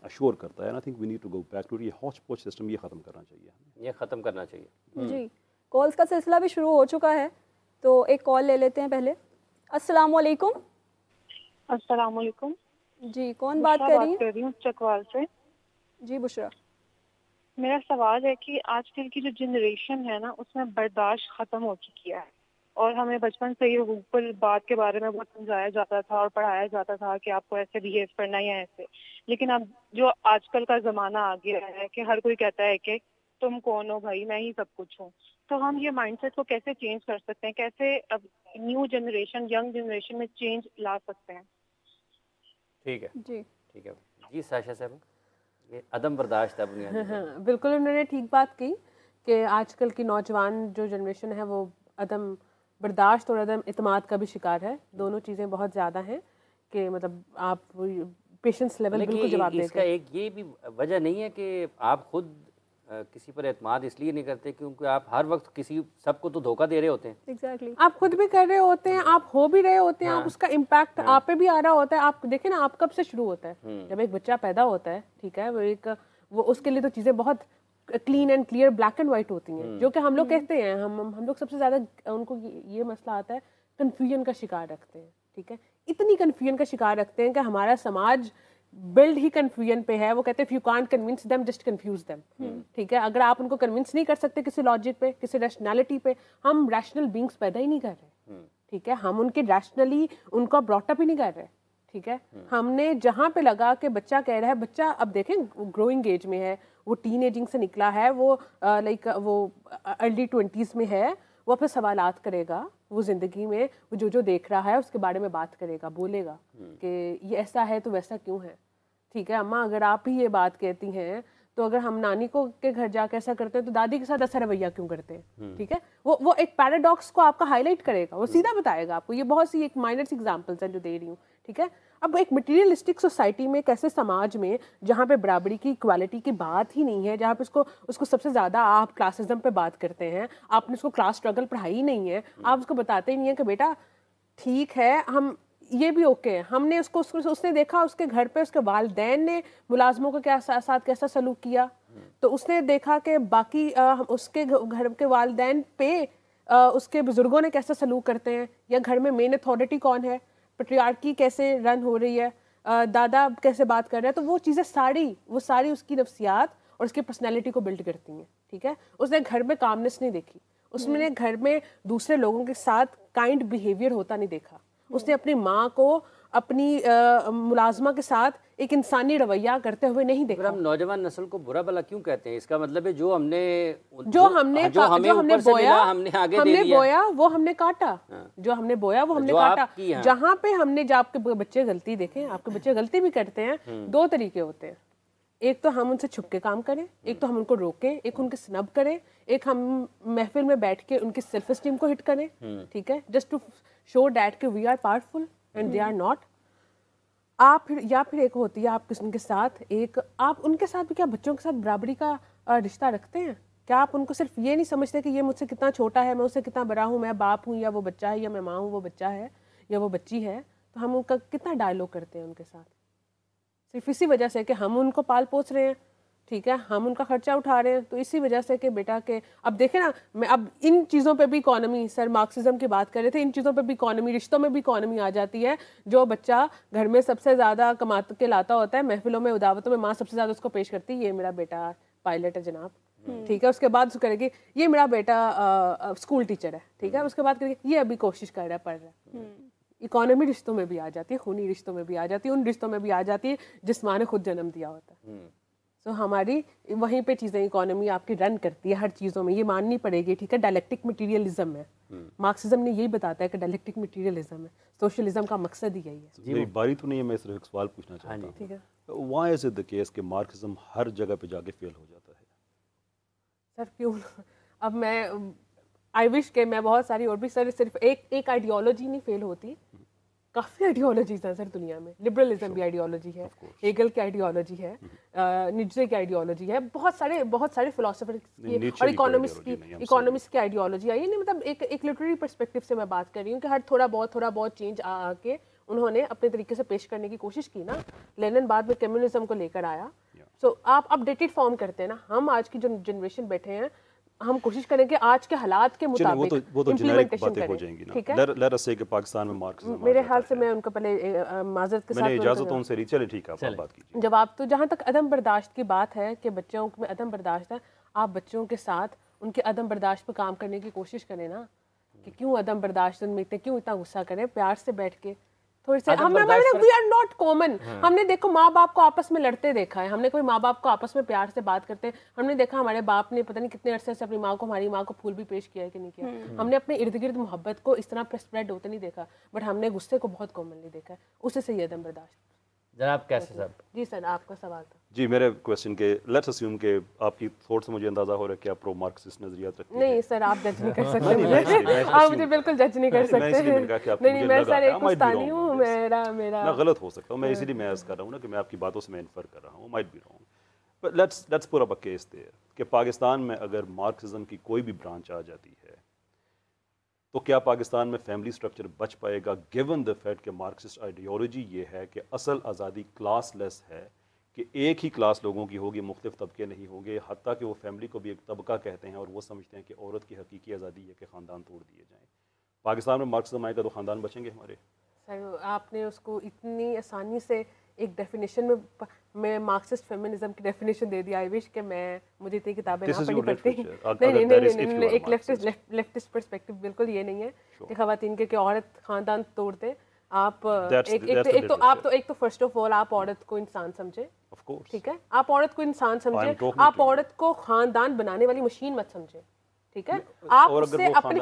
اشور کرتا ہے. I think we need to go back to یہ ہاچ پوچ سسٹم. یہ ختم کرنا چاہیے ہمیں، یہ ختم کرنا چاہیے. جی کالز کا سلسلہ بھی شروع ہو چکا ہے، تو ایک کال لے لیتے ہیں پہلے. السلام علیکم. السلام علیکم. جی کون بات کر رہی ہوں چکوال سے. جی بشرا. میرا سوال ہے کہ آج کل کی جو جنریشن ہے نا اس میں برداشت ختم ہو چکی ہے، اور ہمیں بچپن سے ہی اوپر بات کے بارے میں بہت سمجھایا جاتا تھا اور پڑھایا جاتا تھا کہ آپ کو ایسے بہیو کرنا ہے ایسے. لیکن اب جو آج کل کا زمانہ آ گیا ہے کہ ہر کوئی کہتا ہے کہ تم کون ہو بھائی، میں ہی سب کچھ ہوں. تو ہم یہ مائنڈ سیٹ کو کیسے چینج کر سکتے ہیں، کیسے اب نیو جنریشن، ینگ جنریشن میں چینج لا سکتے ہیں؟ ٹھیک ہے جی ٹھیک ہے. جی ساشا صاحب، یہ عدم برداشت ہے بنیادی. ہاں بالکل انہوں نے ٹھیک بات کی کہ آج کل کی نوجوان جو جنریشن ہے وہ عدم برداشت اور عدم اعتماد کا بھی شکار ہے. دونوں چیزیں بہت زیادہ ہیں کہ مطلب آپ پیشنس لیول بالکل جواب دے اس کا ایک یہ بھی وجہ نہیں ہے کہ آپ خود کسی پر اعتماد اس لیے نہیں کرتے کیونکہ آپ ہر وقت کسی سب کو تو دھوکہ دے رہے ہوتے ہیں. ایگزیکٹلی. آپ خود بھی کر رہے ہوتے ہیں، آپ ہو بھی رہے ہوتے ہیں، آپ اس کا امپیکٹ آپ پہ بھی آ رہا ہوتا ہے. آپ دیکھیں نا، آپ کب سے شروع ہوتا ہے؟ جب ایک بچہ پیدا ہوتا ہے، ٹھیک ہے، وہ اس کے لیے تو چیزیں بہت clean and clear, black and white ہوتی ہیں، جو کہ ہم لوگ کہتے ہیں، ہم لوگ سب سے زیادہ ان کو یہ مسئلہ آتا ہے، کنفیوژن کا شکار رکھتے ہیں. ٹھیک ہے، اتنی کنفیوژن کا شکار رکھتے ہیں کہ ہمارا سماج بلڈ ہی کنفیوژن پہ ہے. وہ کہتے ہیں if you can't convince them just confuse them. ٹھیک ہے، اگر آپ ان کو کنونس نہیں کر سکتے کسی لاجک پہ، کسی ریشنالٹی پہ، ہم ریشنل بینگس پیدا ہی نہیں کر رہے. ٹھیک ہے، ہم ان کے ریشنلی ان کو براٹ اپ ہی نہیں کر رہے. ٹھیک ہے، ہم نے جہاں پہ لگا کہ بچہ کہہ رہا ہے، بچہ اب دیکھیں گروئنگ ایج میں ہے، وہ ٹین ایجنگ سے نکلا ہے، وہ لائک وہ ارلی 20s میں ہے، وہ اپنے سوالات کرے گا. وہ زندگی میں وہ جو دیکھ رہا ہے اس کے بارے میں بات کرے گا، بولے گا کہ یہ ایسا ہے تو ویسا کیوں ہے. ٹھیک ہے اماں، اگر آپ ہی یہ بات کہتی ہیں تو اگر ہم نانی کو کے گھر جا کے ایسا کرتے ہیں تو دادی کے ساتھ ایسا رویہ کیوں کرتے ہیں؟ ٹھیک ہے، وہ ایک پیراڈاکس کو آپ کا ہائی لائٹ کرے گا، وہ سیدھا بتائے گا آپ کو. یہ بہت سی ایک مائنر سی ایگزامپلس ہیں جو دے رہی ہوں. ٹھیک ہے، اب ایک مٹیریلسٹک سوسائٹی میں، کیسے سماج میں جہاں پہ برابری کی، اکوالٹی کی بات ہی نہیں ہے، جہاں پہ اس کو سب سے زیادہ آپ کلاسزم پہ بات کرتے ہیں، آپ نے اس کو کلاس اسٹرگل پڑھائی نہیں ہے، آپ اس کو بتاتے ہی نہیں ہیں کہ بیٹا ٹھیک ہے ہم یہ بھی اوکے ہیں, ہم نے اس نے دیکھا اس کے گھر پہ اس کے والدین نے ملازموں کے ساتھ کیسا سلوک کیا, تو اس نے دیکھا کہ باقی اس کے گھر کے والدین پہ اس کے بزرگوں نے کیسا سلوک کرتے ہیں, یا گھر میں مین اتھارٹی کون ہے, پیٹریارکی کیسے رن ہو رہی ہے, دادا کیسے بات کر رہے ہیں, تو وہ چیزیں ساری اس کی نفسیات اور اس کی پرسنالٹی کو بلڈ کرتی ہیں. ٹھیک ہے, اس نے گھر میں کامنس نہیں دیکھی, اس نے گھر میں دوسرے لوگوں کے ساتھ کائنڈ بیہیویئر ہوتا نہیں دیکھا, اس نے اپنی ماں کو اپنی ملازمہ کے ساتھ ایک انسانی رویہ کرتے ہوئے نہیں دیکھا. ہم نوجوان نسل کو برا بھلا کیوں کہتے ہیں؟ اس کا مطلب ہے جو ہم نے بویا وہ ہم نے کاٹا, جو ہم نے بویا وہ ہم نے کاٹا. جہاں پہ ہم نے آپ کے بچے غلطی دیکھیں, آپ کے بچے غلطی بھی کرتے ہیں, دو طریقے ہوتے ہیں, ایک تو ہم ان سے چھپ کے کام کریں, ایک تو ہم ان کو روکیں, ایک ان کے سنب کریں, ایک ہم محفل میں بیٹھ کے ان کی سیلف اسٹیم کو ہٹ کریں. ٹھیک ہے, جسٹ ٹو شو دیٹ کہ we are powerful and they are not. آپ پھر ایک ہوتی ہے آپ ان کے ساتھ آپ ان کے ساتھ بھی کیا بچوں کے ساتھ برابری کا رشتہ رکھتے ہیں؟ کیا آپ ان کو صرف یہ نہیں سمجھتے کہ یہ مجھ سے کتنا چھوٹا ہے, میں اس سے کتنا بڑا ہوں, میں باپ ہوں یا وہ بچہ ہے, یا میں ماں ہوں وہ بچہ ہے یا وہ بچی ہے, تو ہم ان کا کتنا ڈائلاگ کرتے ہیں ان کے ساتھ, صرف اسی وجہ سے کہ ہم ان کو پال پوس رہے ہیں. ٹھیک ہے, ہم ان کا خرچہ اٹھا رہے ہیں, تو اسی وجہ سے کہ بیٹا کہ اب دیکھیں نا, میں اب ان چیزوں پہ بھی اکانومی, سر مارکسزم کی بات کر رہے تھے, ان چیزوں پہ بھی اکانومی, رشتوں میں بھی اکانومی آ جاتی ہے. جو بچہ گھر میں سب سے زیادہ کما کے لاتا ہوتا ہے, محفلوں میں دعوتوں میں ماں سب سے زیادہ اس کو پیش کرتی ہے, یہ میرا بیٹا پائلٹ ہے جناب. ٹھیک ہے, اس کے بعد اس کرے گی یہ میرا بیٹا اسکول ٹیچر ہے. ٹھیک ہے, اس کے بعد کرے گی یہ ابھی کوشش کر رہا ہے, پڑھ رہا ہے. اکانومی رشتوں میں بھی آ جاتی ہے, خونی رشتوں میں بھی آ جاتی ہے, ان رشتوں میں بھی آ جاتی ہے جس ماں نے خود جنم دیا ہوتا ہے. تو ہماری وہیں پہ چیزیں اکانومی آپ کی رن کرتی ہے ہر چیزوں میں, یہ ماننی پڑے گی. ٹھیک ہے, ڈائلیکٹک مٹیریلزم ہے, مارکسزم نے یہی بتاتا ہے کہ ڈائلیکٹک مٹیریلزم ہے, سوشلزم کا مقصد ہی یہی ہے. میری باری تو نہیں ہے, میں صرف ایک سوال پوچھنا چاہتا ہوں. ٹھیک ہے, why is it the case کہ مارکسزم ہر جگہ پہ جا کے فیل ہو جاتا ہے؟ سر کیوں؟ اب میں آئی وش کہ میں بہت ساری اور بھی سر, صرف ایک آئیڈیالوجی نہیں فیل ہوتی, کافی آئیڈیالوجیز ہیں سر دنیا میں. لبرلزم بھی آئیڈیالوجی ہے, ہیگل کی آئیڈیالوجی ہے, نیچے کی آئیڈیالوجی ہے, بہت سارے فلاسفر کی اور اکانومسٹ کی آئیڈیالوجی ہے. یہ نہیں مطلب ایک لٹریری پرسپیکٹو سے میں بات کر رہی ہوں کہ ہر تھوڑا بہت چینج آ کے انہوں نے اپنے طریقے سے پیش کرنے کی کوشش کی نا. لینن بعد میں کمیونزم کو لے کر آیا. سو آپ اپڈیٹڈ فارم کرتے ہیں نا, ہم آج کی جو جنریشن بیٹھے ہیں ہم کوشش کریں کہ آج کے حالات کے مطابق وہ تو جنیرک باتیں ہو جائیں گی نا. لیٹ اس سے کہ پاکستان میں مارکسزم میرے خیال سے میں ان کو پہلے معذرت کے ساتھ, میں نے اجازت ان سے چلے ٹھیک ہے آپ بات کیجیے. جب آپ تو جہاں تک عدم برداشت کی بات ہے کہ بچوں میں عدم برداشت ہے, آپ بچوں کے ساتھ ان کے عدم برداشت پہ کام کرنے کی کوشش کریں نا, کہ کیوں عدم برداشت ان میں کیوں اتنا غصہ کریں, پیار سے بیٹھ کے تھوڑی سی ہم نے وی آر ناٹ کامن. ہم نے دیکھو ماں باپ کو آپس میں لڑتے دیکھا ہے, ہم نے کوئی ماں باپ کو آپس میں پیار سے بات کرتے ہیں, ہم نے دیکھا ہمارے باپ نے پتہ نہیں کتنے عرصے سے اپنی ماں کو, ہماری ماں کو پھول بھی پیش کیا ہے کہ نہیں کیا. ہم نے اپنے ارد گرد محبت کو اس طرح اسپریڈ ہوتے نہیں دیکھا, بٹ ہم نے غصے کو بہت کامنلی دیکھا ہے, اسی سے یہ عدم برداشت. جناب کیسے صاحب؟ جی سر, آپ کا سوال تھا. جی میرے کوشچن کے لیٹس اسیوم کہ آپ کی تھوٹ سے مجھے اندازہ ہو رہا ہے کہ آپ پرو مارکسسٹ نظریات رکھتے ہیں. نہیں سر, آپ جج نہیں کر سکتے, آپ مجھے بالکل جج نہیں کر سکتے. نہیں, میں سر ایک پاکستانی ہوں, میرا غلط ہو سکتا ہوں میں, اسی لیے میں عرض کر رہا ہوں نا کہ میں آپ کی باتوں سے میں انفر کر رہا ہوں, might be wrong, but let's put up a case there کہ پاکستان میں اگر مارکسزم کی کوئی بھی برانچ آ جاتی ہے تو کیا پاکستان میں فیملی سٹرکچر بچ پائے گا, گیون دا فیکٹ کہ مارکسسٹ آئیڈیالوجی یہ ہے کہ اصل آزادی کلاس لیس ہے, کہ ایک ہی کلاس لوگوں کی ہوگی, مختلف طبقے نہیں ہوں گے, حتیٰ کہ وہ فیملی کو بھی ایک طبقہ کہتے ہیں اور وہ سمجھتے ہیں کہ عورت کی حقیقی آزادی ہے کہ خاندان توڑ دیے جائیں. پاکستان میں مارکسزم آئے گا تو خاندان بچیں گے ہمارے؟ سر آپ نے اس کو اتنی آسانی سے ایک ڈیفینیشن میں مارکسسٹ فیمنزم کی ڈیفینیشن دے دی. آئی وش کہ مجھے اتنی کتابیں نہ پڑھنی پڑتی. نہیں, ایک لیفٹسٹ پرسپیکٹو بالکل یہ نہیں ہے کہ خواتین کے کہ عورت خاندان توڑ دیں. آپ ایک تو فرسٹ آف آل آپ عورت کو انسان سمجھیں. ٹھیک ہے, آپ عورت کو انسان سمجھیں, آپ عورت کو خاندان بنانے والی مشین مت سمجھیں. ٹھیک ہے, آپ اس سے اپنی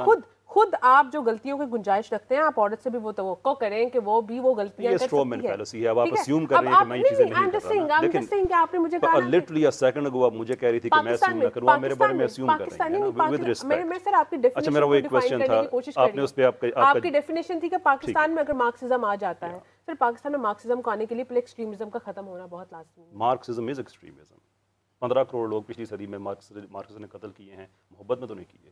خود آپ جو غلطیوں کی گنجائش رکھتے ہیں, آپ عورت سے بھی وہ توقع کریں کہ وہ بھی وہ غلطیاں کر سکتی ہے. اب آپ اسیوم کر رہے ہیں کہ میں یہ چیزیں نہیں کر رہا, لیکن آپ نے مجھے کہا لٹرلی ا سیکنڈ اگو آپ مجھے کہہ رہی تھی کہ میں اسیوم نہ کروں, آپ میرے بارے میں اسیوم کر رہے ہیں ود ریسپیکٹ. میں سر آپ کی ڈیفینیشن میرا وہ ایک کوسچن تھا, آپ نے اس پہ آپ کی ڈیفینیشن تھی کہ پاکستان میں اگر مارکسزم آ جاتا ہے, سر پاکستان میں مارکسزم کو آنے کے لیے پہلے ایکسٹریمزم کا ختم ہونا بہت لازمی ہے. مارکسزم از ایکسٹریمزم. 15 کروڑ لوگ پچھلی صدی میں مارکسزم نے قتل کیے ہیں, محبت میں تو نہیں کیے.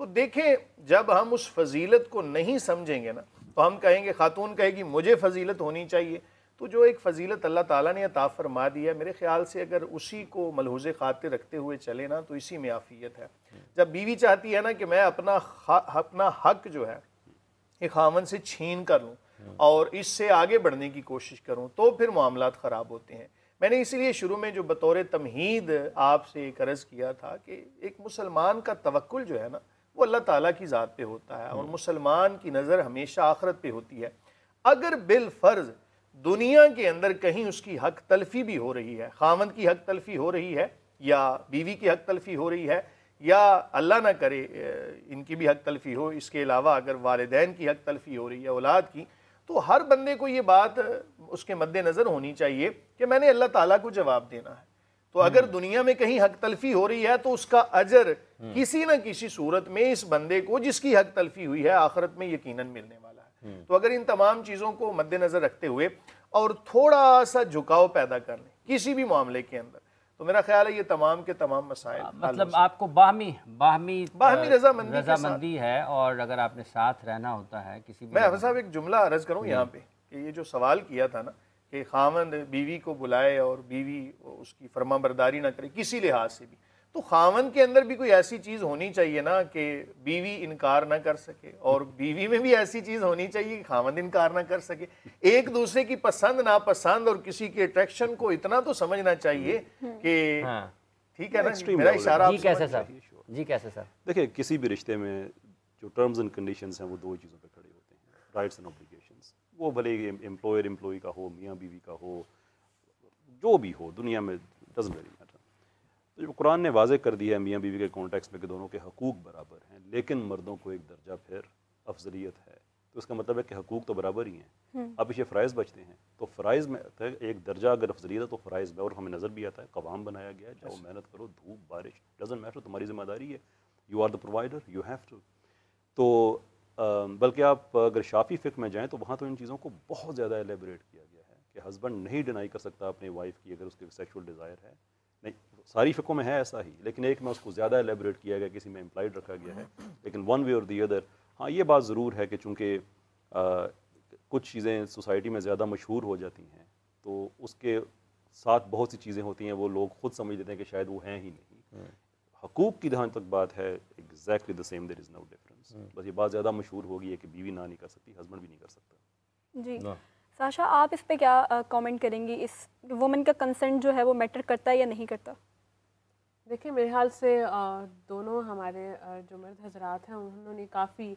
تو دیکھیں جب ہم اس فضیلت کو نہیں سمجھیں گے نا تو ہم کہیں گے، خاتون کہے گی مجھے فضیلت ہونی چاہیے، تو جو ایک فضیلت اللہ تعالیٰ نے عطا فرما دی ہے، میرے خیال سے اگر اسی کو ملحوظ خاطر رکھتے ہوئے چلے نا تو اسی میں عافیت ہے۔ جب بیوی چاہتی ہے نا کہ میں اپنا حق جو ہے ایک خاوند سے چھین کر لوں اور اس سے آگے بڑھنے کی کوشش کروں تو پھر معاملات خراب ہوتے ہیں۔ میں نے اسی لیے شروع میں جو بطور تمہید آپ سے ایک عرض کیا تھا کہ ایک مسلمان کا توکل جو ہے نا وہ اللہ تعالیٰ کی ذات پہ ہوتا ہے، اور مسلمان کی نظر ہمیشہ آخرت پہ ہوتی ہے۔ اگر بالفرض دنیا کے اندر کہیں اس کی حق تلفی بھی ہو رہی ہے، خاوند کی حق تلفی ہو رہی ہے یا بیوی کی حق تلفی ہو رہی ہے، یا اللہ نہ کرے ان کی بھی حق تلفی ہو، اس کے علاوہ اگر والدین کی حق تلفی ہو رہی ہے اولاد کی، تو ہر بندے کو یہ بات اس کے مد نظر ہونی چاہیے کہ میں نے اللہ تعالیٰ کو جواب دینا ہے۔ تو اگر دنیا میں کہیں حق تلفی ہو رہی ہے تو اس کا اجر کسی نہ کسی صورت میں اس بندے کو جس کی حق تلفی ہوئی ہے آخرت میں یقیناً ملنے والا ہے۔ تو اگر ان تمام چیزوں کو مد نظر رکھتے ہوئے اور تھوڑا سا جھکاؤ پیدا کر لیں کسی بھی معاملے کے اندر، تو میرا خیال ہے یہ تمام کے تمام مسائل مطلب آپ کو باہمی رضامندی ہے، اور اگر آپ نے ساتھ رہنا ہوتا ہے کسی بھی۔ میں حافظ صاحب ایک جملہ عرض کروں یہاں پہ کہ یہ جو سوال کیا تھا نا کہ خاوند بیوی کو بلائے اور بیوی اس کی فرما برداری نہ کرے کسی لحاظ سے بھی، تو خاوند کے اندر بھی کوئی ایسی چیز ہونی چاہیے نا کہ بیوی انکار نہ کر سکے، اور بیوی میں بھی ایسی چیز ہونی چاہیے کہ خاوند انکار نہ کر سکے۔ ایک دوسرے کی پسند ناپسند اور کسی کے اٹریکشن کو اتنا تو سمجھنا چاہیے کہ ٹھیک ہے نا، میرا اشارہ جی کیسے سر؟ دیکھیں کسی بھی رشتے میں جو ٹرمز اینڈ کنڈیشنز ہیں وہ دو چیزوں پہ کھڑے ہوتے ہیں، رائٹس اینڈ اوبلیگیشنز۔ وہ بھلے امپلائر امپلائی کا ہو، میاں بیوی کا ہو، جو بھی ہو دنیا میں، ڈزنٹ ریلی میٹر۔ تو جو قرآن نے واضح کر دیا ہے میاں بیوی کے کانٹیکس میں کہ دونوں کے حقوق برابر ہیں، لیکن مردوں کو ایک درجہ پھر افضلیت ہے، تو اس کا مطلب ہے کہ حقوق تو برابر ہی ہیں، اب پیچھے فرائض بچتے ہیں، تو فرائض میں ایک درجہ اگر افضلیت ہے تو فرائض میں، اور ہمیں نظر بھی آتا ہے قوام بنایا گیا ہے، جاؤ محنت کرو، دھوپ بارش ڈزنٹ میٹر، تمہاری ذمہ داری ہے، you are the provider, you have to. تو بلکہ آپ اگر شافی فقہ میں جائیں تو وہاں تو ان چیزوں کو بہت زیادہ ایلیبریٹ کیا گیا ہے کہ ہسبینڈ نہیں ڈینائی کر سکتا اپنی وائف کی اگر اس کے سیکشول ڈیزائر ہے، نہیں ساری فقوں میں ہے ایسا ہی، لیکن ایک میں اس کو زیادہ ایلیبریٹ کیا گیا، کسی میں امپلائڈ رکھا گیا ہے، لیکن ون وے اور دی ادر۔ ہاں یہ بات ضرور ہے کہ چونکہ کچھ چیزیں سوسائٹی میں زیادہ مشہور ہو جاتی ہیں تو اس کے ساتھ بہت سی چیزیں ہوتی ہیں وہ لوگ خود سمجھ لیتے ہیں کہ شاید وہ ہیں ہی نہیں۔ حقوق کی جہاں تک بات ہے exactly the same, there is no difference, بس یہ بات زیادہ مشہور ہوگی ہے کہ بیوی نہ نہیں کر سکتی، ہسبینڈ بھی نہیں کر سکتا۔ جی ساشا، آپ اس پہ کیا کامنٹ کریں گی؟ اس وومن کا کنسنٹ جو ہے وہ میٹر کرتا ہے یا نہیں کرتا؟ دیکھیں میرے خیال سے دونوں ہمارے جو مرد حضرات ہیں انہوں نے کافی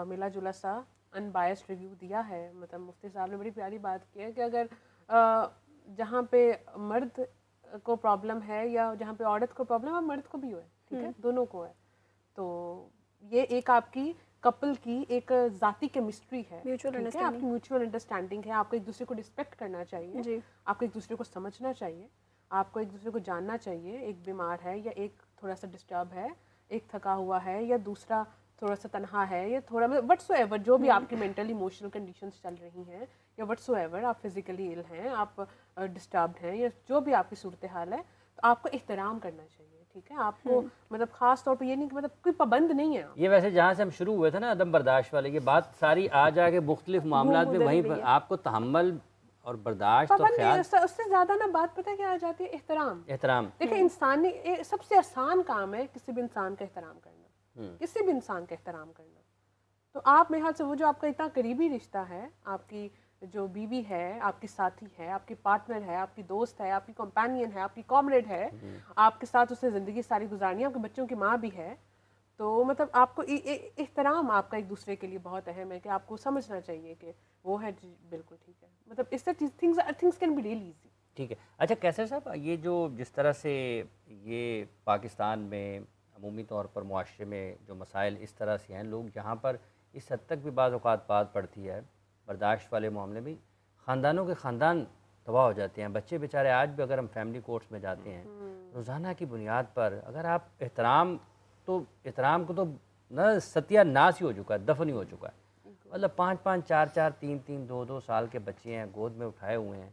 ملا جلا سا ان بائسڈ ریویو دیا ہے۔ مطلب مفتی صاحب نے بڑی پیاری بات کی ہے کہ اگر جہاں پہ مرد کو پرابلم ہے یا جہاں پہ عورت کو پرابلم ہے، مرد کو بھی ہے، ٹھیک ہے، دونوں کو ہے، تو یہ ایک آپ کی کپل کی ایک ذاتی کیمسٹری ہے، آپ کی میوچول انڈرسٹینڈنگ ہے، آپ کو ایک دوسرے کو رسپیکٹ کرنا چاہیے، آپ کو ایک دوسرے کو سمجھنا چاہیے، آپ کو ایک دوسرے کو جاننا چاہیے، ایک بیمار ہے یا ایک تھوڑا سا ڈسٹرب ہے، ایک تھکا ہوا ہے یا دوسرا تھوڑا سا تنہا ہے، یا تھوڑا وٹ سو ایور جو بھی آپ کی مینٹل ایموشنل کنڈیشنز چل رہی ہیں، یا وٹ سو ایور آپ فزیکلی ال ہیں، آپ ڈسٹربڈ ہیں، یا جو بھی آپ کی صورتحال ہے، تو آپ کو احترام کرنا چاہیے، ٹھیک ہے، آپ کو مطلب خاص طور پہ یہ نہیں کہ مطلب کوئی پابند نہیں ہے۔ یہ ویسے جہاں سے ہم شروع ہوئے تھے نا عدم برداشت والے، یہ بات ساری آ جا کے مختلف معاملات میں وہیں پر آپ کو تحمل اور برداشت اور خیال، اس سے زیادہ نا بات پتہ کیا آ جاتی ہے؟ احترام۔ دیکھیں انسانی سب سے آسان کام ہے کسی بھی انسان کا احترام کرنا، کسی بھی انسان کا احترام کرنا۔ تو آپ میرے خیال سے وہ جو آپ کا اتنا قریبی رشتہ ہے، آپ کی جو بیوی ہے، آپ کی ساتھی ہے، آپ کی پارٹنر ہے، آپ کی دوست ہے، آپ کی کمپینین ہے، آپ کی کامریڈ ہے، آپ کے ساتھ اس نے زندگی ساری گزارنی ہے، آپ کے بچوں کی ماں بھی ہے، تو مطلب آپ کو احترام آپ کا ایک دوسرے کے لیے بہت اہم ہے کہ آپ کو سمجھنا چاہیے کہ وہ ہے جی بالکل ٹھیک ہے، مطلب اس سے things can be really easy. ٹھیک ہے۔ اچھا کیسر صاحب، یہ جو جس طرح سے یہ پاکستان میں عمومی طور پر معاشرے میں جو مسائل اس طرح سے ہیں، لوگ جہاں پر اس حد تک بھی بعض اوقات بات پڑتی ہے برداشت والے معاملے میں، خاندانوں کے خاندان تباہ ہو جاتے ہیں، بچے بیچارے آج بھی اگر ہم فیملی کورٹس میں جاتے ہیں روزانہ کی بنیاد پر، اگر آپ احترام کو تو نہ ستیہ ناس ہی ہو چکا ہے، دفن ہی ہو چکا ہے، مطلب 5-5 4-4 3-3 2-2 سال کے بچے ہیں گود میں اٹھائے ہوئے ہیں،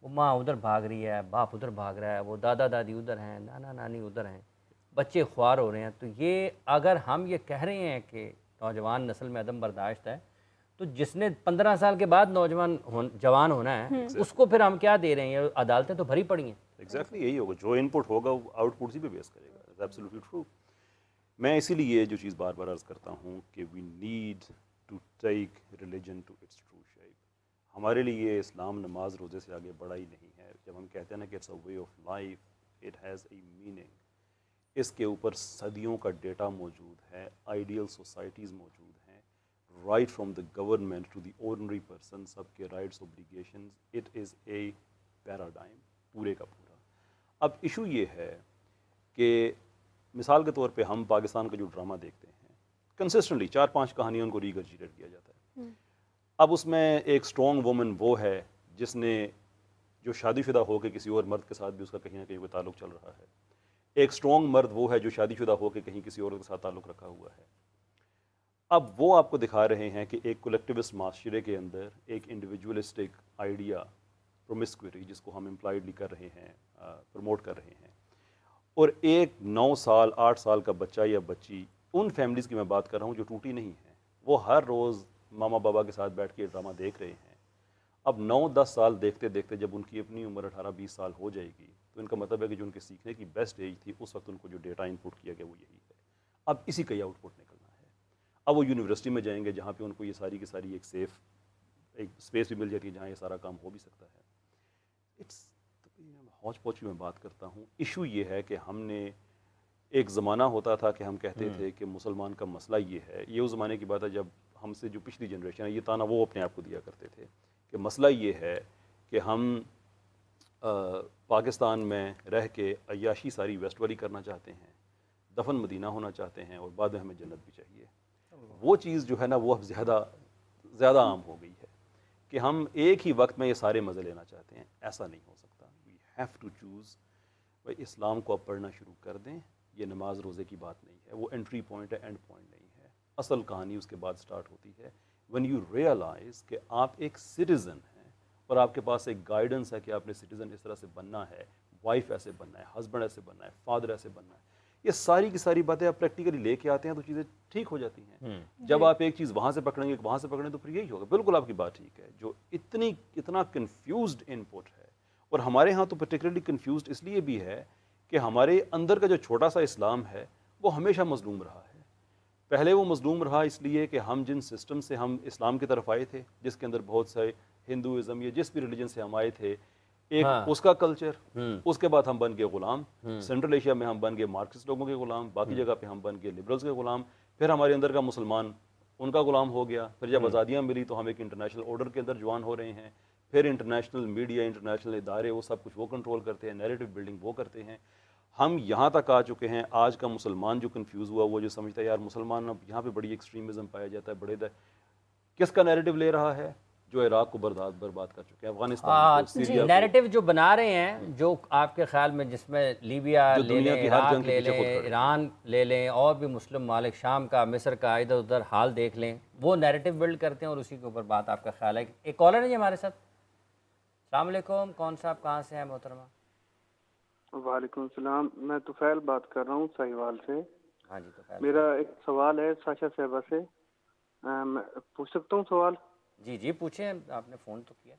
وہ ماں ادھر بھاگ رہی ہے، باپ ادھر بھاگ رہا ہے، وہ دادا دادی ادھر ہیں، نانا نانی ادھر ہیں، بچے خوار ہو رہے ہیں. تو یہ اگر ہم یہ کہہ رہے ہیں کہ نوجوان نسل میں عدم برداشت ہے، تو جس نے 15 سال کے بعد جوان ہونا ہے اس کو پھر ہم کیا دے رہے ہیں؟ عدالتیں تو بھری پڑی ہیں. ایگزیکٹلی یہی ہوگا، جو ان پٹ ہوگا وہ آؤٹ پٹ اسی پہ بیس کرے گا. Absolutely true. میں اسی لیے جو چیز بار بار عرض کرتا ہوں کہ we need to take religion to its true shape. ہمارے لیے اسلام نماز روزے سے آگے بڑھا ہی نہیں ہے. جب ہم کہتے ہیں نا کہ it's a way of life, it has a meaning. اس کے اوپر صدیوں کا ڈیٹا موجود ہے، آئیڈیل سوسائٹیز موجود ہیں، right from the government to the ordinary person, سب کے rights obligations. It is a paradigm پورے کا پورا. اب ایشو یہ ہے کہ مثال کے طور پہ ہم پاکستان کا جو ڈرامہ دیکھتے ہیں کنسسٹنٹلی 4-5 کہانیوں ان کو ریگرجیٹیٹ کیا جاتا ہے. اب اس میں ایک اسٹرانگ وومن وہ ہے جس نے جو شادی شدہ ہو کے کسی اور مرد کے ساتھ بھی اس کا کہیں نہ کہیں کوئی تعلق چل رہا ہے. ایک اسٹرانگ مرد وہ ہے جو شادی شدہ ہو کے کہیں کسی اور کے ساتھ تعلق رکھا ہوا ہے. اب وہ آپ کو دکھا رہے ہیں کہ ایک کولیکٹیوسٹ معاشرے کے اندر ایک انڈیویجولسٹک آئیڈیا پرومسکوٹی جس کو ہم امپلائڈلی کر رہے ہیں، پروموٹ کر رہے ہیں، اور ایک 9 سال 8 سال کا بچہ یا بچی، ان فیملیز کی میں بات کر رہا ہوں جو ٹوٹی نہیں ہیں، وہ ہر روز ماما بابا کے ساتھ بیٹھ کے ڈرامہ دیکھ رہے ہیں. اب 9-10 سال دیکھتے دیکھتے جب ان کی اپنی عمر 18-20 سال ہو جائے گی تو ان کا مطلب ہے کہ جو ان کے سیکھنے کی بیسٹ ایج تھی اس وقت ان کو جو ڈیٹا ان پٹ کیا گیا وہ یہی ہے. اب اسی کا ہی آؤٹ پٹ نکلنا ہے. اب وہ یونیورسٹی میں جائیں گے جہاں پہ ان کو یہ ساری کی ساری ایک سیف ایک اسپیس بھی مل جاتی ہے جہاں یہ سارا کام ہو بھی سکتا ہے. اٹس ہوچ پوچ کی میں بات کرتا ہوں. ایشو یہ ہے کہ ہم نے ایک زمانہ ہوتا تھا کہ ہم کہتے تھے کہ مسلمان کا مسئلہ یہ ہے. یہ اس زمانے کی بات ہے جب ہم سے جو پچھلی جنریشن ہے یہ تانا وہ اپنے آپ کو دیا کرتے تھے کہ مسئلہ یہ ہے کہ ہم پاکستان میں رہ کے عیاشی ساری ویسٹ والی کرنا چاہتے ہیں، دفن مدینہ ہونا چاہتے ہیں، اور بعد میں ہمیں جنت بھی چاہیے. وہ چیز جو ہے نا وہ اب زیادہ عام ہو گئی ہے کہ ہم ایک ہی وقت میں یہ سارے مزے لینا چاہتے ہیں. ایسا نہیں ہو سکتا. We have to choose. بھائی اسلام کو اب پڑھنا شروع کر دیں. یہ نماز روزے کی بات نہیں ہے، وہ انٹری پوائنٹ ہے، اینڈ پوائنٹ نہیں ہے. اصل کہانی اس کے بعد سٹارٹ ہوتی ہے when you realize کہ آپ ایک سٹیزن ہیں اور آپ کے پاس ایک گائیڈنس ہے کہ آپ نے سٹیزن اس طرح سے بننا ہے، وائف ایسے بننا ہے، ہسبینڈ ایسے بننا ہے، فادر ایسے بننا ہے. یہ ساری کی ساری باتیں آپ پریکٹیکلی لے کے آتے ہیں تو چیزیں ٹھیک ہو جاتی ہیں. جب آپ ایک چیز وہاں سے پکڑیں گے وہاں سے پکڑیں تو پھر یہی ہوگا. بالکل آپ کی بات ٹھیک ہے. جو اتنا کنفیوزڈ ان پٹ ہے، اور ہمارے ہاں تو پرٹیکولرلی کنفیوزڈ اس لیے بھی ہے کہ ہمارے اندر کا جو چھوٹا سا اسلام ہے وہ ہمیشہ مظلوم رہا ہے. پہلے وہ مظلوم رہا اس لیے کہ ہم جن سسٹم سے ہم اسلام کی طرف آئے تھے، جس کے اندر بہت سے ہندوازم یا جس بھی ریلیجن سے ہم آئے تھے، ایک اس کا کلچر، اس کے بعد ہم بن گئے غلام. سینٹرل ایشیا میں ہم بن گئے مارکسسٹ لوگوں کے غلام، باقی جگہ پہ ہم بن گئے لبرلز کے غلام. پھر ہمارے اندر کا مسلمان ان کا غلام ہو گیا. پھر جب آزادیاں ملی تو ہم ایک انٹرنیشنل آرڈر کے اندر جوان ہو رہے ہیں. پھر انٹرنیشنل میڈیا، انٹرنیشنل ادارے، وہ سب کچھ وہ کنٹرول کرتے ہیں، نیریٹو بلڈنگ وہ کرتے ہیں. ہم یہاں تک آ چکے ہیں. آج کا مسلمان جو کنفیوز ہوا، وہ جو سمجھتا ہے یار مسلمان اب یہاں پہ بڑی ایکسٹریمزم پایا جاتا ہے، بڑے کس کا نیریٹو لے رہا ہے؟ جو عراق کو برباد کر چکے ہیں، افغانستان کو، سیریا کو. نیریٹو جو بنا رہے ہیں، جو آپ کے خیال میں جس میں لیبیا لے لیں، عراق لے لیں، ایران لے لیں، اور بھی مسلم ممالک، شام کا، مصر کا، ادھر ادھر حال دیکھ لیں، وہ نیریٹو بلڈ کرتے ہیں اور اسی کے اوپر بات آپ کا خیال ہے. ایک کالر ہے جی ہمارے ساتھ. السلام علیکم. کون صاحب کہاں سے ہیں محترمہ؟ وعلیکم السلام. میں طفیل بات کر رہا ہوں ساہیوال سے. ہاں جی طفیل. میرا ایک سوال ہے ساشا صاحبہ سے. میں پوچھ سکتا ہوں سوال؟ جی جی پوچھیں، آپ نے فون تو کیا.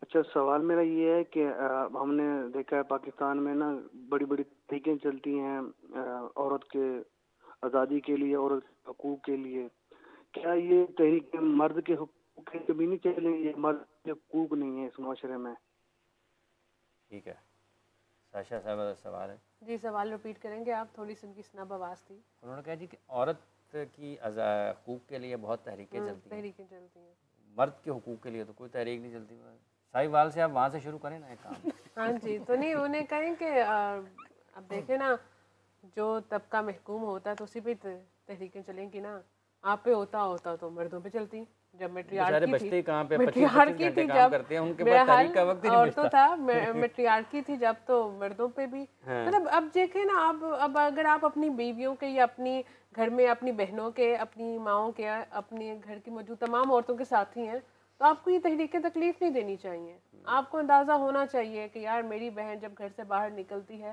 اچھا، سوال میرا یہ ہے کہ ہم نے دیکھا ہے پاکستان میں نا بڑی بڑی تحریکیں چلتی ہیں عورت کے آزادی کے لیے، عورت کے حقوق کے لیے. کیا یہ تحریکیں مرد کے حقوق کے کبھی نہیں چلیں؟ یہ مرد کے حقوق نہیں ہے اس معاشرے میں. ٹھیک ہے. ساشا صاحب کا سوال ہے. جی سوال رپیٹ کریں گے آپ؟ تھوڑی سی ان کی سنب آواز تھی. انہوں نے کہا جی کہ عورت کی حقوق کے لیے بہت تحریکیں چلتی ہیں، مرد کے حقوق کے لیے تو کوئی تحریک نہیں چلتی. ساہیوال سے آپ وہاں سے شروع کریں نا ایک کام. ہاں جی. تو نہیں، انہوں نے کہیں کہ اب دیکھیں نا، جو طبقہ محکوم ہوتا ہے تو اسی پہ تحریکیں چلیں گی نا. آپ پہ ہوتا تو مردوں پہ چلتی. جب میٹریارکی تھی جب تو مردوں پہ بھی. مطلب اب دیکھیں نا، اب اگر آپ اپنی بیویوں کے یا اپنی گھر میں اپنی بہنوں کے، اپنی ماؤں کے، اپنے گھر کی موجود تمام عورتوں کے ساتھی ہیں تو آپ کو یہ تحریکیں تکلیف نہیں دینی چاہیے. آپ کو اندازہ ہونا چاہیے کہ یار میری بہن جب گھر سے باہر نکلتی ہے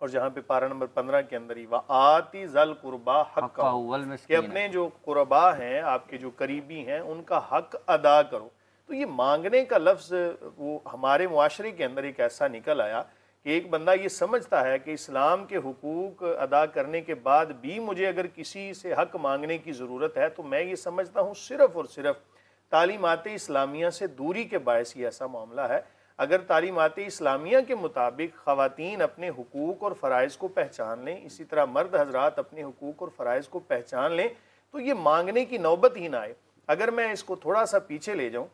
اور جہاں پہ پارہ نمبر 15 کے اندر ہی وآتی ذل قربا حقہ، کہ اپنے جو قربا ہیں، آپ کے جو قریبی ہیں، ان کا حق ادا کرو۔ تو یہ مانگنے کا لفظ وہ ہمارے معاشرے کے اندر ایک ایسا نکل آیا کہ ایک بندہ یہ سمجھتا ہے کہ اسلام کے حقوق ادا کرنے کے بعد بھی مجھے اگر کسی سے حق مانگنے کی ضرورت ہے تو میں یہ سمجھتا ہوں صرف اور صرف تعلیمات اسلامیہ سے دوری کے باعث یہ ایسا معاملہ ہے۔ اگر تعلیمات اسلامیہ کے مطابق خواتین اپنے حقوق اور فرائض کو پہچان لیں، اسی طرح مرد حضرات اپنے حقوق اور فرائض کو پہچان لیں، تو یہ مانگنے کی نوبت ہی نہ آئے۔ اگر میں اس کو تھوڑا سا پیچھے لے جاؤں،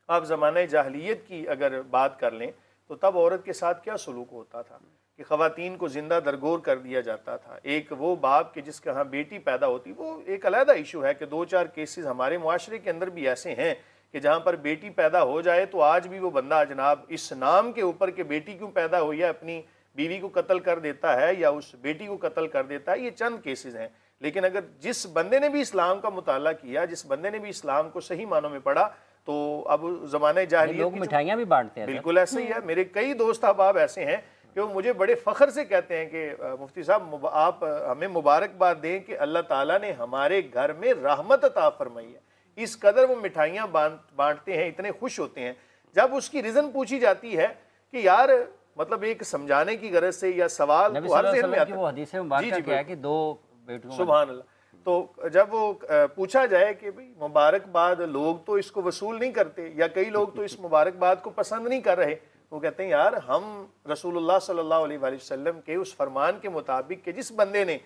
آپ زمانہ جاہلیت کی اگر بات کر لیں تو تب عورت کے ساتھ کیا سلوک ہوتا تھا کہ خواتین کو زندہ درگور کر دیا جاتا تھا۔ ایک وہ باپ کے جس کے ہاں بیٹی پیدا ہوتی، وہ ایک علیحدہ ایشو ہے کہ 2-4 کیسز ہمارے معاشرے کے اندر بھی ایسے ہیں کہ جہاں پر بیٹی پیدا ہو جائے تو آج بھی وہ بندہ جناب اس نام کے اوپر کہ بیٹی کیوں پیدا ہوئی ہے اپنی بیوی کو قتل کر دیتا ہے یا اس بیٹی کو قتل کر دیتا ہے۔ یہ چند کیسز ہیں، لیکن اگر جس بندے نے بھی اسلام کا مطالعہ کیا، جس بندے نے بھی اسلام کو صحیح معنوں میں پڑھا، تو اب زمانہ جاہلیت لوگ مٹھائیاں بھی بانٹتے ہیں، بالکل ایسا ہی ہے۔ میرے کئی دوست احباب ایسے ہیں کہ وہ مجھے بڑے فخر سے کہتے ہیں کہ مفتی صاحب آپ ہمیں مبارکباد دیں کہ اللہ تعالیٰ نے ہمارے گھر میں رحمت عطا فرمائی ہے۔ اس قدر وہ مٹھائیاں بانٹتے ہیں، اتنے خوش ہوتے ہیں۔ جب اس کی ریزن پوچھی جاتی ہے کہ یار مطلب ایک سمجھانے کی غرض سے یا سوال نبی تو صلی ہر اللہ علیہ ذہن میں وسلم کی آتا وہ ہے۔ حدیث مبارکہ کیا ہے کہ 2 بیٹیوں سبحان اللہ۔ تو جب وہ پوچھا جائے کہ بھئی مبارکباد، لوگ تو اس کو وصول نہیں کرتے یا کئی لوگ تو اس مبارکباد کو پسند نہیں کر رہے، وہ کہتے ہیں یار ہم رسول اللہ صلی اللہ علیہ وآلہ وسلم کے اس فرمان کے مطابق کہ جس بندے نے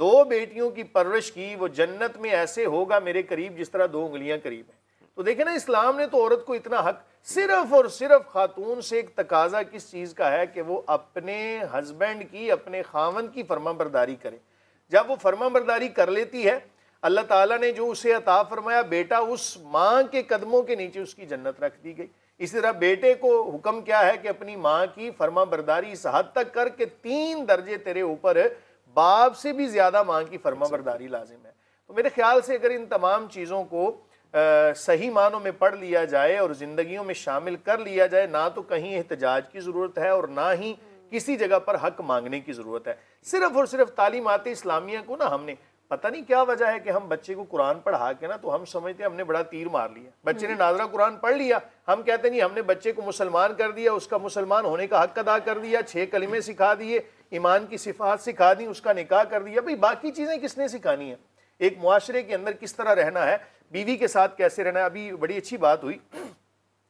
2 بیٹیوں کی پرورش کی وہ جنت میں ایسے ہوگا میرے قریب جس طرح 2 انگلیاں قریب ہیں۔ تو دیکھیں نا، اسلام نے تو عورت کو اتنا حق، صرف اور صرف خاتون سے ایک تقاضا کس چیز کا ہے کہ وہ اپنے ہسبینڈ کی، اپنے خاوند کی فرما برداری کرے۔ جب وہ فرما برداری کر لیتی ہے، اللہ تعالیٰ نے جو اسے عطا فرمایا بیٹا، اس ماں کے قدموں کے نیچے اس کی جنت رکھ دی گئی۔ اسی طرح بیٹے کو حکم کیا ہے کہ اپنی ماں کی فرما برداری اس حد تک کر کے 3 درجے تیرے اوپر باپ سے بھی زیادہ ماں کی فرما برداری لازم ہے۔ تو میرے خیال سے اگر ان تمام چیزوں کو صحیح معنوں میں پڑھ لیا جائے اور زندگیوں میں شامل کر لیا جائے، نہ تو کہیں احتجاج کی ضرورت ہے اور نہ ہی کسی جگہ پر حق مانگنے کی ضرورت ہے۔ صرف اور صرف تعلیمات اسلامیہ کو نا ہم نے پتہ نہیں کیا وجہ ہے کہ ہم بچے کو قرآن پڑھا کے نا تو ہم سمجھتے ہیں ہم نے بڑا تیر مار لیا۔ بچے نے ناظرہ قرآن پڑھ لیا، ہم کہتے نہیں ہم نے بچے کو مسلمان کر دیا، اس کا مسلمان ہونے کا حق ادا کر دیا، 6 کلمے سکھا دیے، ایمان کی صفات سکھا دی، اس کا نکاح کر دیا۔ بھئی باقی چیزیں کس نے سکھانی ہیں؟ ایک معاشرے کے اندر کس طرح رہنا ہے، بیوی کے ساتھ کیسے رہنا ہے۔ ابھی بڑی اچھی بات ہوئی،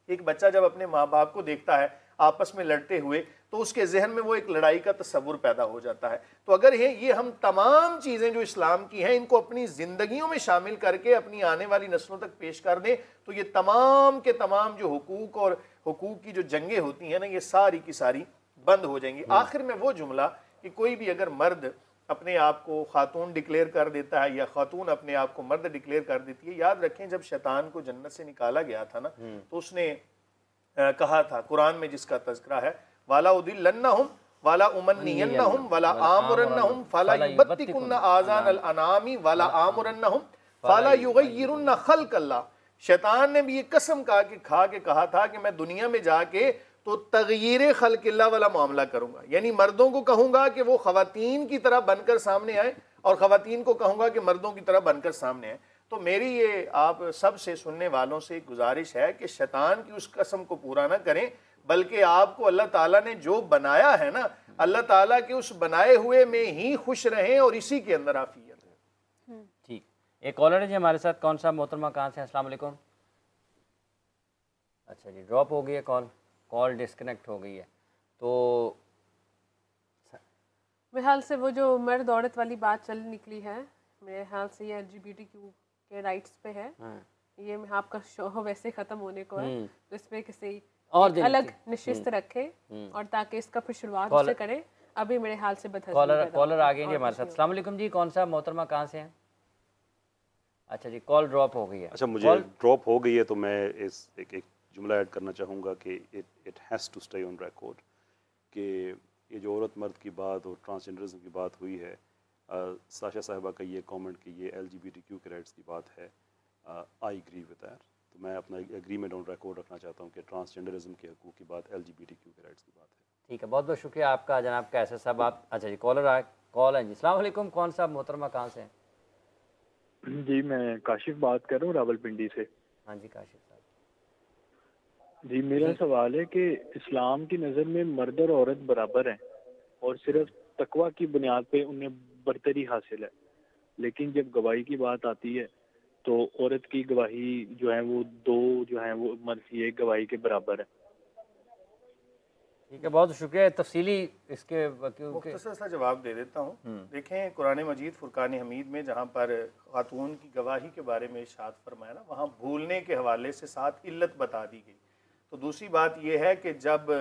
ایک بچہ جب اپنے ماں باپ کو دیکھتا ہے آپس میں لڑتے ہوئے تو اس کے ذہن میں وہ ایک لڑائی کا تصور پیدا ہو جاتا ہے۔ تو اگر یہ ہم تمام چیزیں جو اسلام کی ہیں ان کو اپنی زندگیوں میں شامل کر کے اپنی آنے والی نسلوں تک پیش کر دیں تو یہ تمام کے تمام جو حقوق اور حقوق کی جو جنگیں ہوتی ہیں نا، یہ ساری کی ساری بند ہو جائیں گی۔ آخر میں وہ جملہ کہ کوئی بھی اگر مرد اپنے آپ کو خاتون ڈکلیئر کر دیتا ہے یا خاتون اپنے آپ کو مرد ڈکلیئر کر دیتی ہے، یاد رکھیں جب شیطان کو جنت سے نکالا گیا تھا نا تو اس نے کہا تھا، قرآن میں جس کا تذکرہ ہے، وَلَا أُضِلَّنَّهُمْ وَلَا أُمَنِّيَنَّهُمْ وَلَا آمُرَنَّهُمْ فَلَا يُبَتِّكُنَّ آذَانَ الْأَنْعَامِ وَلَا آمُرَنَّهُمْ فَلَا يُغَيِّرُنَّ خَلْقَ اللَّهِ۔ شیطان نے بھی یہ قسم کھا کے کہا تھا کہ میں دنیا میں جا کے تو تغییر خلق اللہ والا معاملہ کروں گا، یعنی مردوں کو کہوں گا کہ وہ خواتین کی طرح بن کر سامنے آئیں اور خواتین کو کہوں گا کہ مردوں کی طرح بن کر سامنے آئیں۔ تو میری یہ آپ سب سے سننے والوں سے ایک گزارش ہے کہ شیطان کی اس قسم کو پورا نہ کریں، بلکہ آپ کو اللہ تعالیٰ نے جو بنایا ہے نا، اللہ تعالیٰ کے اس بنائے ہوئے میں ہی خوش رہیں اور اسی کے اندر عافیت ہے۔ ٹھیک، ایک کالر ہے جی ہمارے ساتھ، کون سا محترمہ کہاں سے؟ السلام علیکم۔ اچھا جی، ڈراپ ہو گئی ہے کال ڈسکنیکٹ ہو گئی ہے۔ تو میرے خیال سے وہ جو مرد عورت والی بات چل نکلی ہے، میرے خیال سے یہ LGBTQ کے رائٹس پہ ہے، یہ آپ کا شو ویسے ختم ہونے کو ہے تو اس پہ کسی الگ نشست رکھے اور تاکہ اس کا پھر شروعات سے کرے۔ ابھی میرے حال سے کالر آ گئے جی ہمارے ساتھ۔ السلام علیکم جی، کون سا محترمہ کہاں سے ہیں؟ اچھا جی، کال ڈراپ ہو گئی ہے۔ اچھا، مجھے ڈراپ ہو گئی ہے تو میں ایک جملہ ایڈ کرنا چاہوں گا کہ it has to stay on record کہ یہ جو عورت مرد کی بات اور ٹرانسجنڈرزم کی بات ہوئی ہے، ساشا صاحبہ کا یہ کامنٹ کہ یہ LGBTQ کے رائٹس کی بات ہے، آئی ایگری ود دیٹ۔ تو میں اپنا ایگریمنٹ آن ریکارڈ رکھنا چاہتا ہوں کہ ٹرانسجنڈرزم کے حقوق کی بات LGBTQ کے رائٹس کی بات ہے۔ ٹھیک ہے، بہت بہت شکریہ آپ کا جناب کیسر صاحب. آپ اچھا جی کالر کال ہے جی. السلام علیکم. کون صاحب محترمہ کہاں سے ہیں؟ جی میں کاشف بات کر رہا ہوں راول پنڈی سے. ہاں جی کاشف صاحب. جی میرا سوال ہے کہ اسلام کی نظر میں مرد اور عورت برابر ہیں اور صرف تقوی کی بنیاد پہ انہیں برتری حاصل ہے، لیکن جب گواہی کی بات آتی ہے تو عورت کی گواہی جو ہے وہ دو جو ہیں وہ مرثی ایک گواہی کے برابر ہے. ٹھیک ہے، بہت شکریہ. تفصیلی اس کے مختصر سا جواب دے دیتا ہوں. دیکھیں قرآن مجید فرقان حمید میں جہاں پر خاتون کی گواہی کے بارے میں ارشاد فرمایا نا، وہاں بھولنے کے حوالے سے ساتھ علت بتا دی گئی. تو دوسری بات یہ ہے کہ جب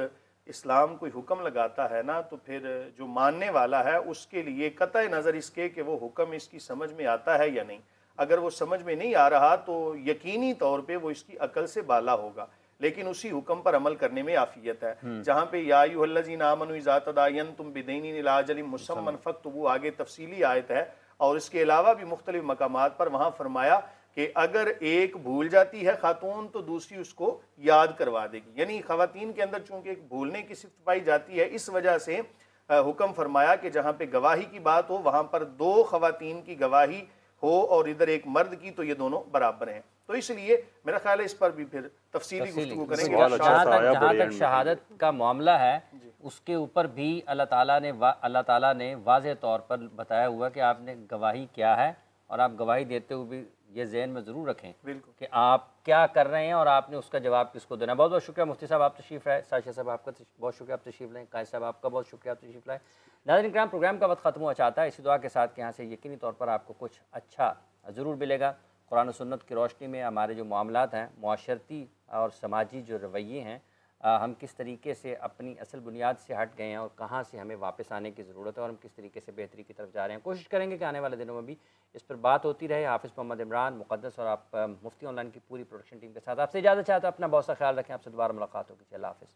اسلام کوئی حکم لگاتا ہے نا تو پھر جو ماننے والا ہے اس کے لیے قطع نظر اس کے کہ وہ حکم اس کی سمجھ میں آتا ہے یا نہیں، اگر وہ سمجھ میں نہیں آ رہا تو یقینی طور پہ وہ اس کی عقل سے بالا ہوگا، لیکن اسی حکم پر عمل کرنے میں عافیت ہے. جہاں پہ یا ایھا الذین آمنوا اذا تداینتم بدین الی اجل مسمى فاکتبوہ آگے تفصیلی آیت ہے، اور اس کے علاوہ بھی مختلف مقامات پر وہاں فرمایا کہ اگر ایک بھول جاتی ہے خاتون تو دوسری اس کو یاد کروا دے گی. یعنی خواتین کے اندر چونکہ ایک بھولنے کی صفت پائی جاتی ہے، اس وجہ سے حکم فرمایا کہ جہاں پہ گواہی کی بات ہو وہاں پر دو خواتین کی گواہی ہو اور ادھر ایک مرد کی تو یہ دونوں برابر ہیں. تو اس لیے میرا خیال ہے اس پر بھی پھر تفصیلی گفتگو کریں گے. جہاں تک شہادت کا معاملہ ہے اس کے اوپر بھی اللہ تعالیٰ نے واضح طور پر بتایا ہوا کہ آپ نے گواہی کیا ہے، اور آپ گواہی دیتے ہوئے بھی یہ ذہن میں ضرور رکھیں کہ آپ کیا کر رہے ہیں اور آپ نے اس کا جواب کس کو دینا. بہت بہت شکریہ مفتی صاحب آپ تشریف لائے. ساشا صاحب آپ کا بہت شکریہ آپ تشریف لائیں. قائد صاحب آپ کا بہت شکریہ آپ تشریف لائیں. ناظرین کرام پروگرام کا وقت ختم ہوا چاہتا ہے، اسی دعا کے ساتھ کہ یہاں سے یقینی طور پر آپ کو کچھ اچھا ضرور ملے گا. قرآن و سنت کی روشنی میں ہمارے جو معاملات ہیں، معاشرتی اور سماجی جو رویے ہیں، ہم کس طریقے سے اپنی اصل بنیاد سے ہٹ گئے ہیں اور کہاں سے ہمیں واپس آنے کی ضرورت ہے اور ہم کس طریقے سے بہتری کی طرف جا رہے ہیں. کوشش کریں گے کہ آنے والے دنوں میں بھی اس پر بات ہوتی رہے. حافظ محمد عمران مقدس اور آپ مفتی آن لائن کی پوری پروڈکشن ٹیم کے ساتھ آپ سے اجازت چاہتا ہوں. اپنا بہت سا خیال رکھیں. آپ سے دوبارہ ملاقات ہوگی. اللہ حافظ.